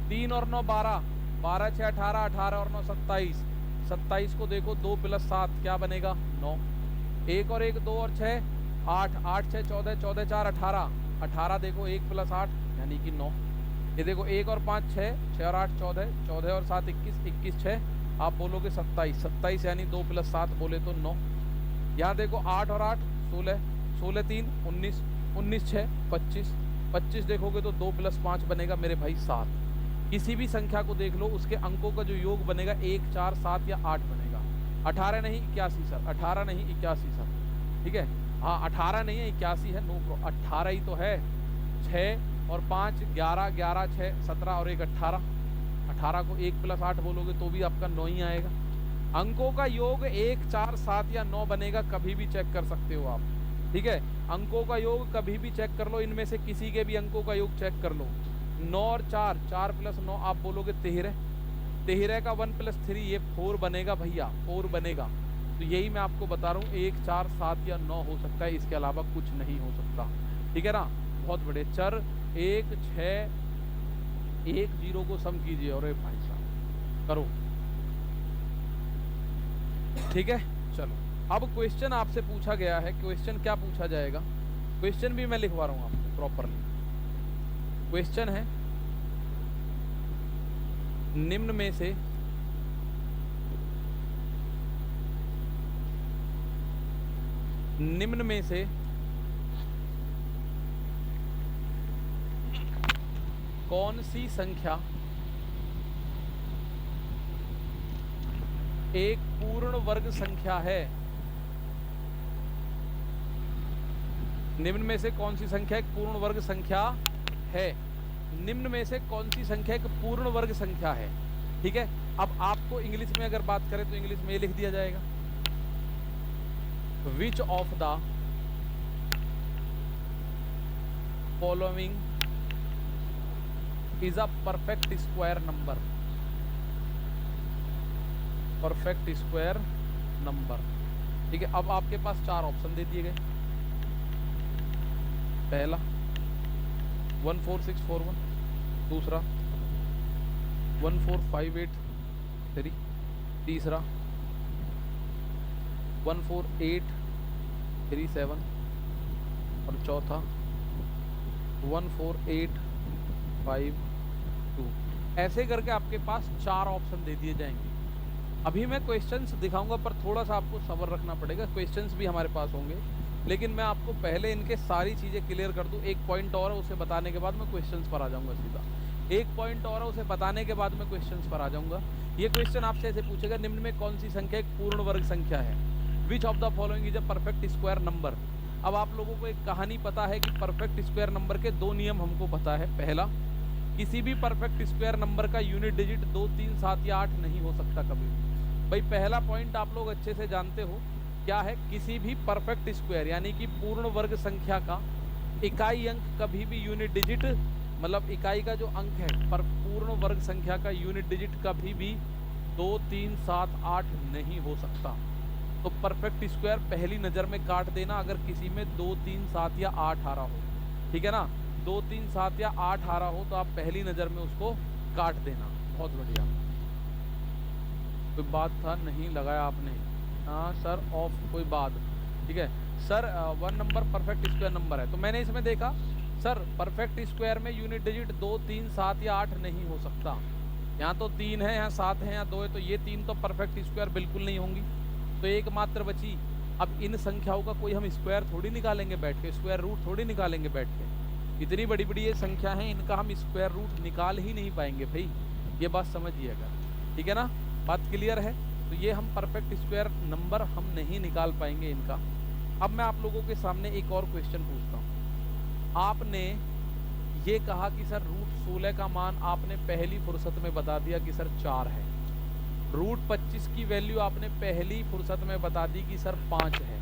3 और 9 12, 12 6 18, 18 और 9 27, 27 को देखो 2 + 7 क्या बनेगा 9, 1 और 1 2 और 6 8, 8 6 14, 14 4 18, 18 देखो 1 + 8 यानी कि 9, ये देखो 1 और 5 6, 6 और 8 14, 14 और 7 21, 21 6 आप बोलोगे 27, 27 यानी 2 + 7 बोले तो 9। यहाँ देखो 8 और 8 16, 16 3 19, 19 6 25, 25 देखोगे तो 2 + 5 बनेगा मेरे भाई 7। किसी भी संख्या को देख लो, उसके अंकों का जो योग बनेगा 1 4 7 या 8 बनेगा। 18 नहीं 81 सर, 18 नहीं 81 सर। ठीक है, हाँ 18 नहीं है 81 है, नो प्रॉब्लम, 18 ही तो है। 6 और 5 11, 11 6 17 और 1 18, 18 को 1 + 8 बोलोगे तो भी आपका 9 ही आएगा। अंकों का योग 1 4 7 या 9 बनेगा, कभी भी चेक कर सकते हो आप। ठीक है, अंकों का योग कभी भी चेक कर लो, इनमें से किसी के भी अंकों का योग चेक कर लो। 9 और 4, 4 + 9 आप बोलोगे 13, 13 का 1 + 3 ये 4 बनेगा भैया, 4 बनेगा। तो यही मैं आपको बता रहा हूँ, 1 4 7 या 9 हो सकता है, इसके अलावा कुछ नहीं हो सकता। ठीक है ना, बहुत बड़े चर 1 6 1 0 को सम कीजिए, और भाई साहब करो। ठीक है, चलो अब क्वेश्चन आपसे पूछा गया है, क्वेश्चन क्या पूछा जाएगा, क्वेश्चन भी मैं लिखवा रहा हूँ आपको प्रॉपरली। क्वेश्चन है निम्न में से कौन सी संख्या एक पूर्ण वर्ग संख्या है। निम्न में से कौन सी संख्या एक पूर्ण वर्ग संख्या है, निम्न में से कौन सी संख्या एक पूर्ण वर्ग संख्या है। ठीक है, अब आपको इंग्लिश में अगर बात करें तो इंग्लिश में ये लिख दिया जाएगा, which of the following is a perfect square number, perfect square number. ठीक है, अब आपके पास 4 ऑप्शन दे दिए गए। पहला 14641, दूसरा 14583, तीसरा 14837 और चौथा 14852। ऐसे करके आपके पास 4 ऑप्शन दे दिए जाएंगे। अभी मैं क्वेश्चंस दिखाऊंगा, पर थोड़ा सा आपको सब्र रखना पड़ेगा, क्वेश्चंस भी हमारे पास होंगे, लेकिन मैं आपको पहले इनके सारी चीज़ें क्लियर कर दूं। एक पॉइंट और है, उसे बताने के बाद मैं क्वेश्चंस पर आ जाऊंगा सीधा। एक पॉइंट और है, उसे बताने के बाद मैं क्वेश्चंस पर आ जाऊंगा। ये क्वेश्चन आपसे ऐसे पूछेगा, निम्न में कौन सी संख्या एक पूर्ण वर्ग संख्या है? Which of the following is a perfect square number? अब आप लोगों को एक कहानी पता है कि परफेक्ट स्क्वायर नंबर के दो नियम हमको पता है। पहला, किसी भी परफेक्ट स्क्वायर नंबर का यूनिट डिजिट 2, 3, 7 या 8 नहीं हो सकता कभी भी। भाई पहला पॉइंट आप लोग अच्छे से जानते हो क्या है? किसी भी परफेक्ट स्क्वायर यानी कि पूर्ण वर्ग संख्या का इकाई अंक कभी भी यूनिट डिजिट, मतलब इकाई का जो अंक है पर पूर्ण वर्ग संख्या का यूनिट डिजिट कभी भी 2, 3, 7, 8 नहीं हो सकता। तो परफेक्ट स्क्वायर पहली नज़र में काट देना अगर किसी में 2, 3, 7 या 8 आ रहा हो, ठीक है ना? 2, 3, 7 या 8 आ रहा हो तो आप पहली नज़र में उसको काट देना। बहुत बढ़िया। कोई बात था, नहीं लगाया आपने? हाँ सर, ऑफ कोई बात, ठीक है sir. 1 number perfect square number है, तो मैंने इसमें देखा सर परफेक्ट स्क्वायर में यूनिट डिजिट 2, 3, 7 या 8 नहीं हो सकता। यहाँ तो 3 है, यहाँ 7 है, यहाँ 2 है, तो ये 3 तो परफेक्ट स्क्वायर बिल्कुल नहीं होंगी। तो एक मात्र बची। अब इन संख्याओं का कोई हम स्क्वायर थोड़ी निकालेंगे बैठ के, स्क्वायर रूट थोड़ी निकालेंगे बैठ के। इतनी बड़ी बड़ी ये संख्या है, इनका हम स्क्वायर रूट निकाल ही नहीं पाएंगे भाई, ये बात समझिएगा, ठीक है ना? बात क्लियर है? तो ये हम परफेक्ट स्क्वायर नंबर हम नहीं निकाल पाएंगे इनका। अब मैं आप लोगों के सामने एक और क्वेश्चन पूछता हूँ। आपने ये कहा कि सर रूट 16 का मान आपने पहली फुर्सत में बता दिया कि सर 4 है। रूट 25 की वैल्यू आपने पहली फुर्सत में बता दी कि सर 5 है।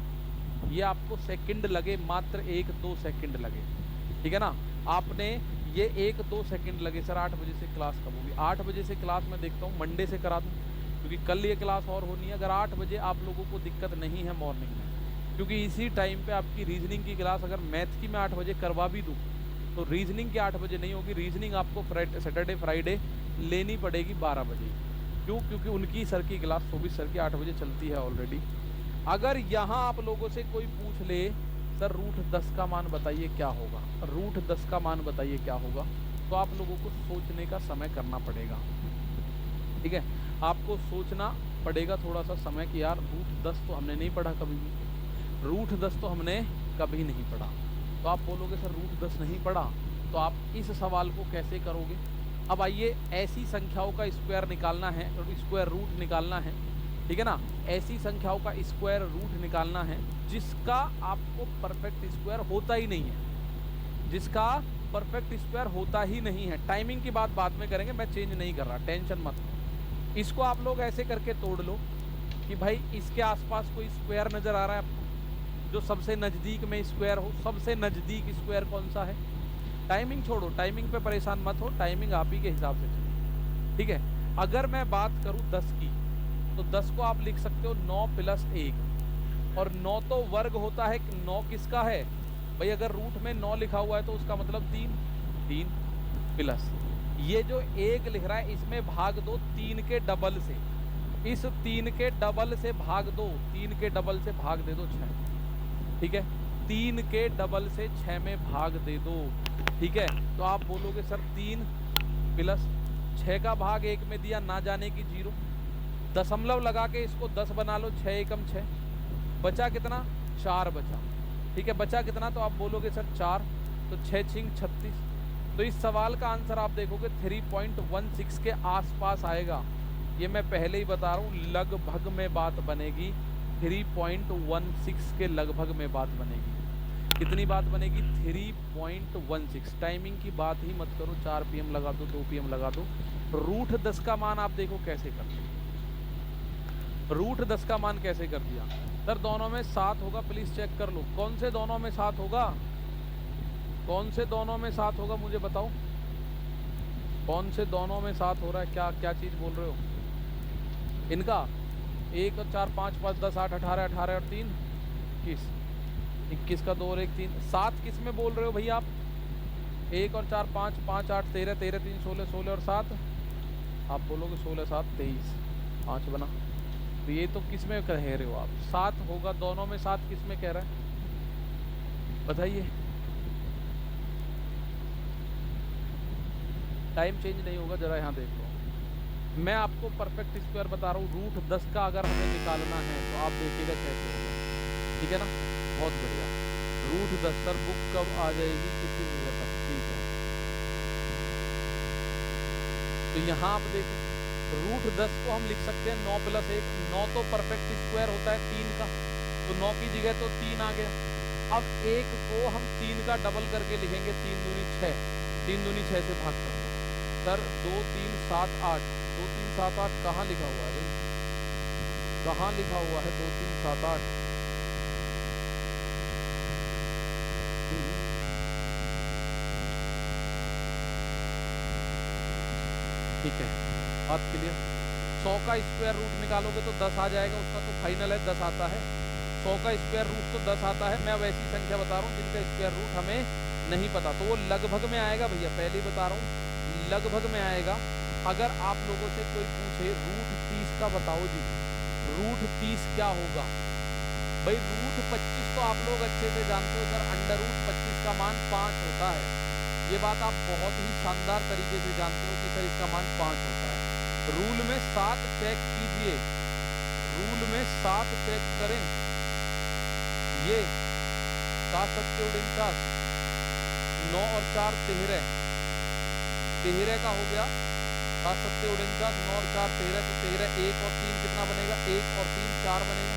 ये आपको सेकंड लगे, मात्र 1-2 सेकंड लगे, ठीक है ना? आपने ये 1-2 सेकंड लगे। सर 8 बजे से क्लास कब होगी? 8 बजे से क्लास मैं देखता हूँ मंडे से करा दूँ, क्योंकि कल ये क्लास और होनी है। अगर 8 बजे आप लोगों को दिक्कत नहीं है मॉर्निंग में, क्योंकि इसी टाइम पे आपकी रीजनिंग की क्लास अगर मैथ की मैं 8 बजे करवा भी दूँ तो रीजनिंग की 8 बजे नहीं होगी। रीजनिंग आपको सैटरडे फ्राइडे लेनी पड़ेगी 12 बजे। क्यों? क्योंकि उनकी सर की क्लास 24 सर की 8 बजे चलती है ऑलरेडी। अगर यहाँ आप लोगों से कोई पूछ ले सर रूट 10 का मान बताइए क्या होगा, रूट 10 का मान बताइए क्या होगा, तो आप लोगों को सोचने का समय करना पड़ेगा, ठीक है? आपको सोचना पड़ेगा थोड़ा सा समय कि यार रूट 10 तो हमने नहीं पढ़ा कभी भी, रूट 10 तो हमने कभी नहीं पढ़ा। तो आप बोलोगे सर रूट 10 नहीं पढ़ा, तो आप इस सवाल को कैसे करोगे? अब आइए, ऐसी संख्याओं का स्क्वायर निकालना है और स्क्वायर रूट निकालना है, ठीक है ना? ऐसी संख्याओं का स्क्वायर रूट निकालना है जिसका आपको परफेक्ट स्क्वायर होता ही नहीं है, जिसका परफेक्ट स्क्वायर होता ही नहीं है। टाइमिंग की बात बाद में करेंगे, मैं चेंज नहीं कर रहा, टेंशन मत लो। इसको आप लोग ऐसे करके तोड़ लो कि भाई इसके आसपास कोई स्क्वायर नज़र आ रहा है आपको, जो सबसे नज़दीक में स्क्वायर हो। सबसे नज़दीक स्क्वायर कौन सा है? टाइमिंग छोड़ो, टाइमिंग पे परेशान मत हो, टाइमिंग आप ही के हिसाब से चलिए, ठीक है? अगर मैं बात करूं 10 की, तो 10 को आप लिख सकते हो 9 + 1, और 9 तो वर्ग होता है। 9 किसका है भाई? अगर रूट में 9 लिखा हुआ है तो उसका मतलब 3 प्लस ये जो 1 लिख रहा है इसमें भाग दो 3 के डबल से, इस 3 के डबल से भाग दो, 3 के डबल से भाग दे दो 6, ठीक है? 3 के डबल से 6 में भाग दे दो, ठीक है? तो आप बोलोगे सर 3 + 6 का भाग 1 में दिया, ना जाने की 0, दशमलव लगा के इसको 10 बना लो, 6 एकम 6, बचा कितना? 4 बचा, ठीक है? बचा कितना? तो आप बोलोगे सर 4, तो 6 × 6 = 36। तो इस सवाल का आंसर आप देखोगे 3.16 के आसपास आएगा। ये मैं पहले ही बता रहा हूँ, लगभग में बात बनेगी, 3.16 के लगभग में बात बनेगी। कितनी बात बनेगी? 3.16। टाइमिंग की बात ही मत करो, 4 PM लगा दो, 2 PM लगा दो। रूट 10 का मान आप देखो कैसे कर दिया, रूट 10 का मान कैसे कर दिया? सर दोनों में 7 होगा, प्लीज़ चेक कर लो। कौन से दोनों में 7 होगा? कौन से दोनों में 7 होगा मुझे बताओ, कौन से दोनों में 7 हो रहा है? क्या क्या चीज़ बोल रहे हो? इनका 1 और 4 5 5 10 8 18 18 और 3 21, 21 का 2 और 1 3, 7 किस में बोल रहे हो भैया आप? 1 और 4 5 5 8 13 13 3 16 16 और 7 आप बोलोगे 16 7 23, 5 बना। तो ये तो किस में कह रहे हो आप? 7 होगा, दोनों में 7 किस में कह रहा है बताइए? टाइम चेंज नहीं होगा, जरा यहाँ देख लो। मैं आपको परफेक्ट स्क्वायर बता रहा हूँ। रूट 10 का अगर हमें निकालना है तो आप देखिएगा कैसे होगा, ठीक है ना। बहुत बढ़िया। रूट 10 सर बुक कब आ जाएगी, कितनी बजे तक, ठीक है। तो यहाँ आप देखिए रूट 10 को हम लिख सकते हैं 9 + 1। 9 तो परफेक्ट स्क्वायर होता है 3 का, तो 9 की जगह तो 3 आ गया। अब 1 को हम 3 का डबल करके लिखेंगे, 3 दूनी 6, 3 दूनी 6 से भाग कर सर 2 3 7 8, 2 3 7 8 कहाँ लिखा हुआ है, कहाँ लिखा हुआ है 2 3 7 8? ठीक है, बात क्लियर। 100 का स्क्वायर रूट निकालोगे तो 10 आ जाएगा, उसका तो फाइनल है 10 आता है। 100 का स्क्वायर रूट तो 10 आता है। मैं वैसी संख्या बता रहा हूँ जिनका स्क्वायर रूट हमें नहीं पता, तो वो लगभग में आएगा भैया, पहले ही बता रहा हूँ लगभग में आएगा। अगर आप लोगों से कोई पूछे रूट 30 का बताओ जी, रूट 30 क्या होगा, भाई रूट 25 तो आप लोग अच्छे से जानते हो सर, अंडर रूट 25 का मान 5 होता है। ये बात आप बहुत ही शानदार तरीके से जानते हो कि सर इसका मान 5 होता है। रूल में 7 चेक कीजिए, रूल में 7 चेक करें, ये 7 7 49, 9 और 4 13, 13 का हो गया, 7 7 49, 9 और 4 13, तो 13, 1 और 3 कितना बनेगा, 1 और 3 4 बनेगा,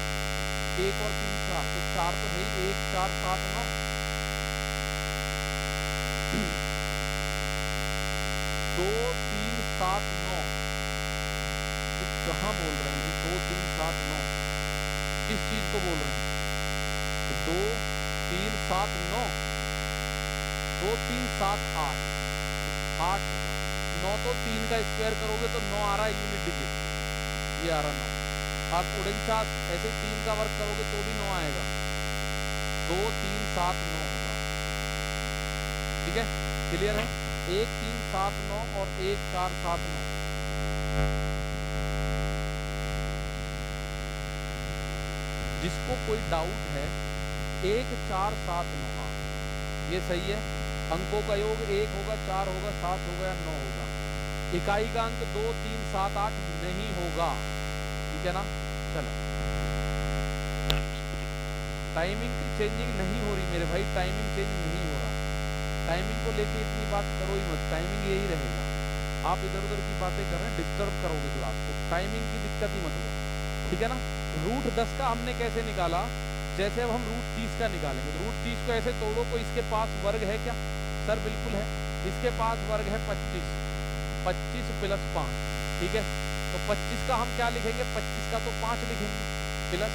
1 और 3 4, तो 4 तो है ही, 1 4 7 9, 2 3 7 9, तो कहाँ बोल रहे हैं 2 3 7 9, किस चीज को बोल रहे हैं, 2 3 7 9, 2 3 7 8, 8 9, तो 3 का स्क्वायर करोगे तो 9 आ रहा है यूनिट डिजिट, ये आ रहा 9। आप 49 ऐसे 3 का वर्क करोगे तो भी 9 आएगा, 2 3 7 9 होगा, ठीक है, क्लियर है। 1 3 7 9 और 1 4 7 9। जिसको कोई डाउट है 1 4 7 9, हाँ ये सही है। अंकों का योग 1 होगा, 4 होगा, 7 होगा या 9 होगा। इकाई का अंक 2 3 7 8 नहीं होगा, ठीक है ना। चलो, टाइमिंग की चेंजिंग नहीं हो रही मेरे भाई, टाइमिंग चेंज नहीं हो रहा। टाइमिंग को लेके इतनी बात करो ही मत, टाइमिंग यही रहेगा। आप इधर उधर की बातें कर रहे हैं, डिस्टर्ब करोगे क्लास को, टाइमिंग की दिक्कत ही मत लो, ठीक है ना। रूट 10 का हमने कैसे निकाला, जैसे अब हम रूट 30 का निकालेंगे, तो रूट 30 को ऐसे तोड़ो, को इसके पास वर्ग है क्या, सर बिल्कुल है, इसके पास वर्ग है 25, 25 + 5, ठीक है। तो 25 का हम क्या लिखेंगे, 25 का तो 5 लिखेंगे प्लस,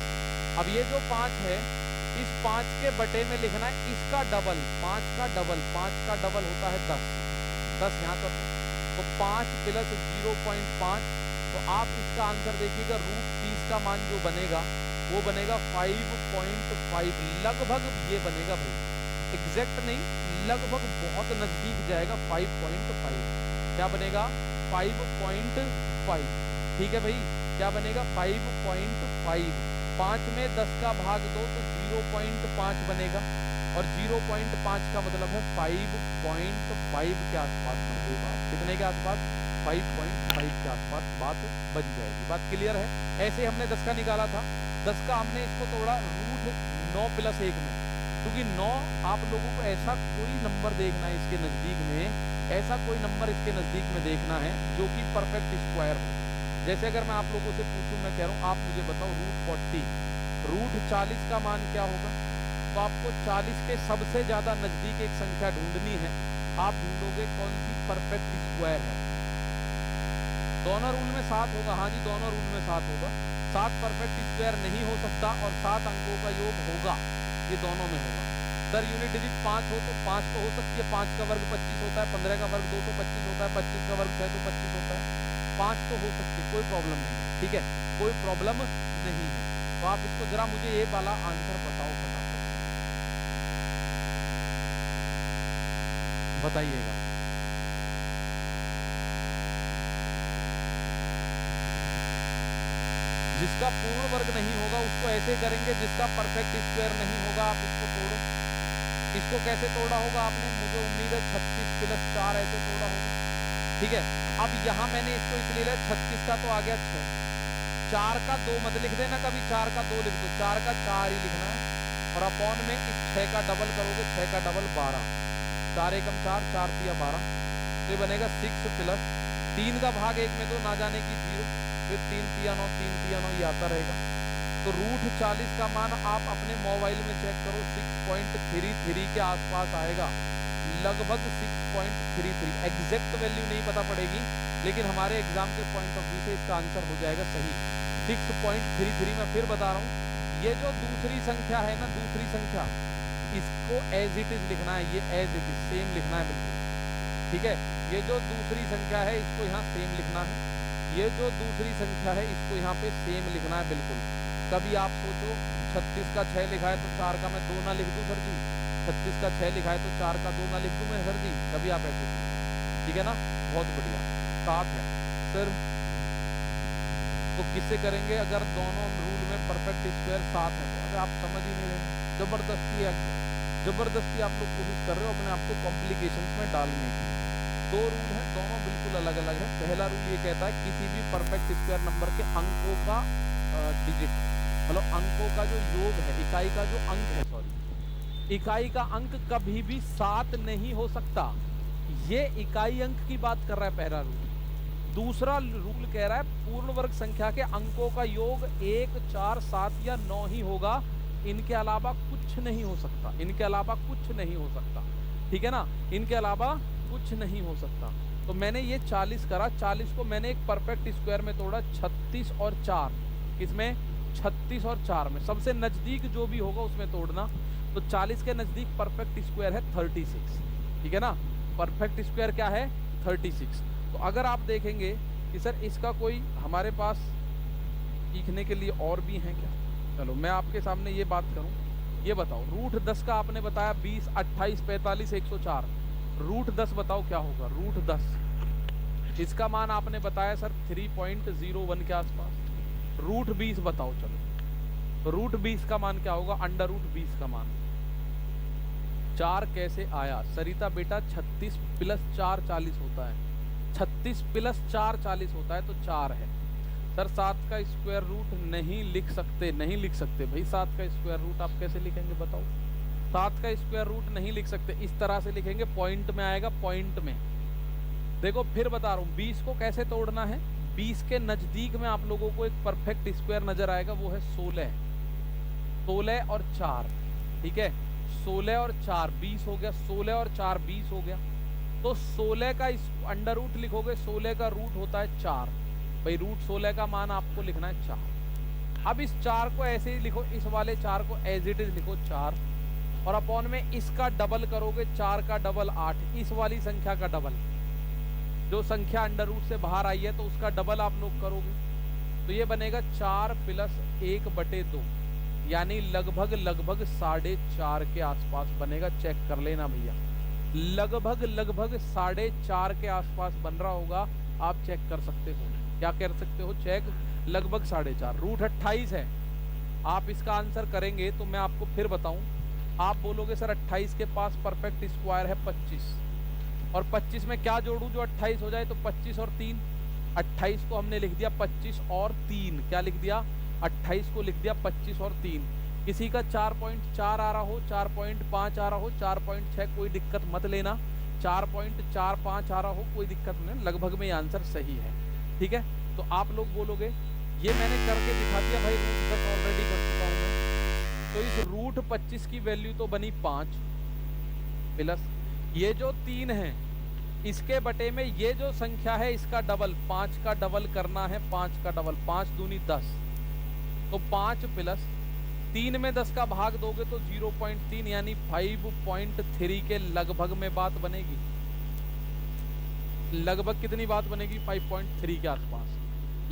अब ये जो 5 है इस 5 के बटे में लिखना है इसका डबल, 5 का डबल, 5 का डबल होता है 10, 10 यहाँ कर, तो 5 + 0.5, तो आप इसका आंसर देखिएगा, रूट 30 का मान जो बनेगा वो बनेगा 5.5, लगभग ये बनेगा भाई, एग्जैक्ट नहीं, लगभग बहुत नजदीक जाएगा 5.5, क्या बनेगा 5.5, ठीक है भाई, क्या बनेगा 5.5, 5 में 10 का भाग दो तो 0.5 बनेगा, और 0.5 का मतलब है 5.5 के आसपास बन गई बात, कितने के आसपास, 5.5 के आसपास बात बन जाएगी। बात क्लियर है। ऐसे हमने 10 का निकाला था, 10 का हमने इसको तोड़ा रूट 9 + 1 में, क्योंकि 9 आप लोगों को ऐसा कोई नंबर देखना है इसके नज़दीक में, ऐसा कोई नंबर इसके नज़दीक में देखना है जो कि परफेक्ट स्क्वायर हो। जैसे अगर मैं आप लोगों से पूछूं, मैं कह रहा हूँ आप मुझे बताओ रूट 40, रूट 40 का मान क्या होगा, तो आपको 40 के सबसे ज़्यादा नज़दीक एक संख्या ढूंढनी है, आप ढूंढोगे कौन सी परफेक्ट स्क्वायर है। दोनों रूल में 7 होगा, हाँ जी दोनों रूल में 7 होगा, 7 परफेक्ट स्क्वायर नहीं हो सकता और 7 अंकों का योग होगा, ये दोनों में होगा। सर यूनिट डिजिट 5 हो तो 5 तो हो सकती है, 5 का वर्ग 25 होता है, 15 का वर्ग 225 होता है, 25 का वर्ग 625 होता है, 5 तो हो सकती है, कोई प्रॉब्लम नहीं है, ठीक है, कोई प्रॉब्लम नहीं है। तो आप इसको जरा मुझे ये वाला आंसर बताओ, बताइएगा। जिसका पूर्ण वर्ग नहीं होगा उसको ऐसे करेंगे, जिसका परफेक्ट स्क्वायर नहीं होगा आप इसको तोड़ो। इसको कैसे तोड़ा होगा आपने, मुझे उम्मीद है 36 + 4 ऐसे तोड़ा होगा, ठीक है। अब यहाँ मैंने इसको इसलिए लिया 36 का तो आ गया 6, 4 का 2 मत लिख देना कभी, 4 का 2 लिख दो, 4 का 4 ही लिखना है। और अपॉन में इस 6 का डबल करोगे, 6 का डबल 12, 4 एकम 4, 4 तिया 12, तो ये बनेगा 6 प्लस 3 का भाग 1 में 2 ना जाने की 0, फिर 3 तिया 9, 3 तिया 9 ये आता रहेगा। तो रूट 40 का मान आप अपने मोबाइल में चेक करो, 6.33 के आसपास आएगा, लगभग 6.33। एग्जैक्ट वैल्यू नहीं पता पड़ेगी, लेकिन हमारे एग्जाम के पॉइंट ऑफ व्यू से इसका आंसर हो जाएगा सही 6.33। मैं फिर बता रहा हूँ, ये जो दूसरी संख्या है ना, दूसरी संख्या, इसको एज इट इज लिखना है, ये एज इट इज सेम लिखना है बिल्कुल, ठीक है। ये जो दूसरी संख्या है इसको यहाँ सेम लिखना है, ये जो दूसरी संख्या है इसको यहाँ पे सेम लिखना है बिल्कुल। कभी आप सोचो 36 का 6 लिखा है तो 4 का मैं 2 ना लिख दूं सर जी, 36 का 6 लिखा है तो 4 का 2 ना लिख दूं मैं सर जी, कभी आप ऐसे, ठीक है ना, बहुत बढ़िया। 7 है सर, तो किससे करेंगे अगर दोनों रूल में परफेक्ट स्क्वायर 7 है तो? अरे आप समझ ही नहीं रहे, जबरदस्ती आप लोग कोशिश कर रहे हो अपने आप को कॉम्प्लिकेशंस में डालने की। 2 रूल हैं, दोनों बिल्कुल अलग अलग है। पहला रूल ये कहता है किसी भी परफेक्ट स्क्वायर नंबर के अंकों का डिजिट, मतलब अंकों का जो योग है, इकाई का जो अंक है, सॉरी, इकाई का अंक कभी भी 7 नहीं हो सकता। ये इकाई अंक की बात कर रहा है पहला रूल। दूसरा रूल कह रहा है पूर्ण वर्ग संख्या के अंकों का योग 1, 4, 7 या 9 ही होगा, इनके अलावा कुछ नहीं हो सकता, इनके अलावा कुछ नहीं हो सकता, ठीक है ना, इनके अलावा कुछ नहीं हो सकता। तो मैंने ये 40 करा, 40 को मैंने एक परफेक्ट स्क्वायर में तोड़ा, 36 और 4, किसमें, 36 और 4 में, सबसे नजदीक जो भी होगा उसमें तोड़ना। तो 40 के नजदीक परफेक्ट स्क्वायर है 36, ठीक है ना, परफेक्ट स्क्वायर क्या है 36। तो अगर आप देखेंगे कि सर इसका कोई हमारे पास सीखने के लिए और भी हैं क्या, चलो मैं आपके सामने ये बात करूं, ये बताओ रूट 10 का आपने बताया 20, 28, 45, 104, रूट 10 बताओ क्या होगा, रूट 10 इसका मान आपने बताया सर 3.01 के आसपास। रूट 20 बताओ, चलो रूट 20 का मान क्या होगा, अंडर रूट 20 का मान। 4 कैसे आया सरिता बेटा, 36 प्लस 4 40 होता है, 36 प्लस 4 40 होता है, तो 4 है सर। 7 का स्क्वायर रूट नहीं लिख सकते, नहीं लिख सकते भाई, 7 का स्क्वायर रूट आप कैसे लिखेंगे बताओ, 7 का स्क्वायर रूट नहीं लिख सकते, इस तरह से लिखेंगे, पॉइंट में आएगा, पॉइंट में। देखो फिर बता रहा हूँ 20 को कैसे तोड़ना है, 20 के नजदीक में आप लोगों को एक परफेक्ट स्क्वायर नजर आएगा, वो है 16, 16 और 4, ठीक है, 16 और 4 20 हो गया, 16 और 4 20 हो गया। तो 16 का अंडर रूट लिखोगे, 16 का रूट होता है 4, भाई रूट 16 का मान आपको लिखना है 4। अब इस 4 को ऐसे ही लिखो, इस वाले 4 को एज इट इज लिखो 4, और अपॉन में इसका डबल करोगे, 4 का डबल 8, इस वाली संख्या का डबल, जो संख्या अंडर रूट से बाहर आई है तो उसका डबल आप लोग करोगे, तो ये बनेगा 4 प्लस 1/2, यानी लगभग 4.5 के आसपास बनेगा। चेक कर लेना भैया, लगभग 4.5 के आसपास बन रहा होगा, आप चेक कर सकते हो, क्या कर सकते हो चेक, लगभग 4.5। रूट 28 है, आप इसका आंसर करेंगे तो मैं आपको फिर बताऊं, आप बोलोगे सर 28 के पास परफेक्ट स्क्वायर है 25, और 25 में क्या जोड़ूं जो 28 हो जाए, तो 25 और 3, 28 को हमने लिख दिया 25 और 3, क्या लिख दिया, 28 को लिख दिया 25 और 3। किसी का 4.4 आ रहा हो, 4.5 आ रहा हो, 4.6, कोई दिक्कत मत लेना, 4.45 आ रहा हो, कोई दिक्कत नहीं, लगभग में ये आंसर सही है, ठीक है। तो आप लोग बोलोगे ये मैंने करके दिखा दिया भाई, रूट 10 ऑलरेडी कर चुका हूं मैं, तो इस रूट 25 की वैल्यू तो बनी 5 प्लस ये जो 3 है इसके बटे में ये जो संख्या है इसका डबल, 5 का डबल करना है, 5 का डबल, 5 दूनी 10, तो 5 प्लस 3 में 10 का भाग दोगे तो 0.3, यानी 5.3 के लगभग में बात बनेगी। लगभग कितनी बात बनेगी, 5.3 के आसपास,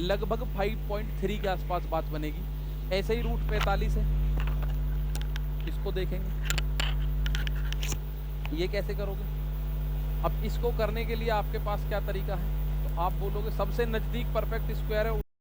लगभग 5.3 के आसपास बात बनेगी। ऐसे ही रूट 45 है, इसको देखेंगे ये कैसे करोगे। अब इसको करने के लिए आपके पास क्या तरीका है, तो आप बोलोगे सबसे नजदीक परफेक्ट स्क्वायर है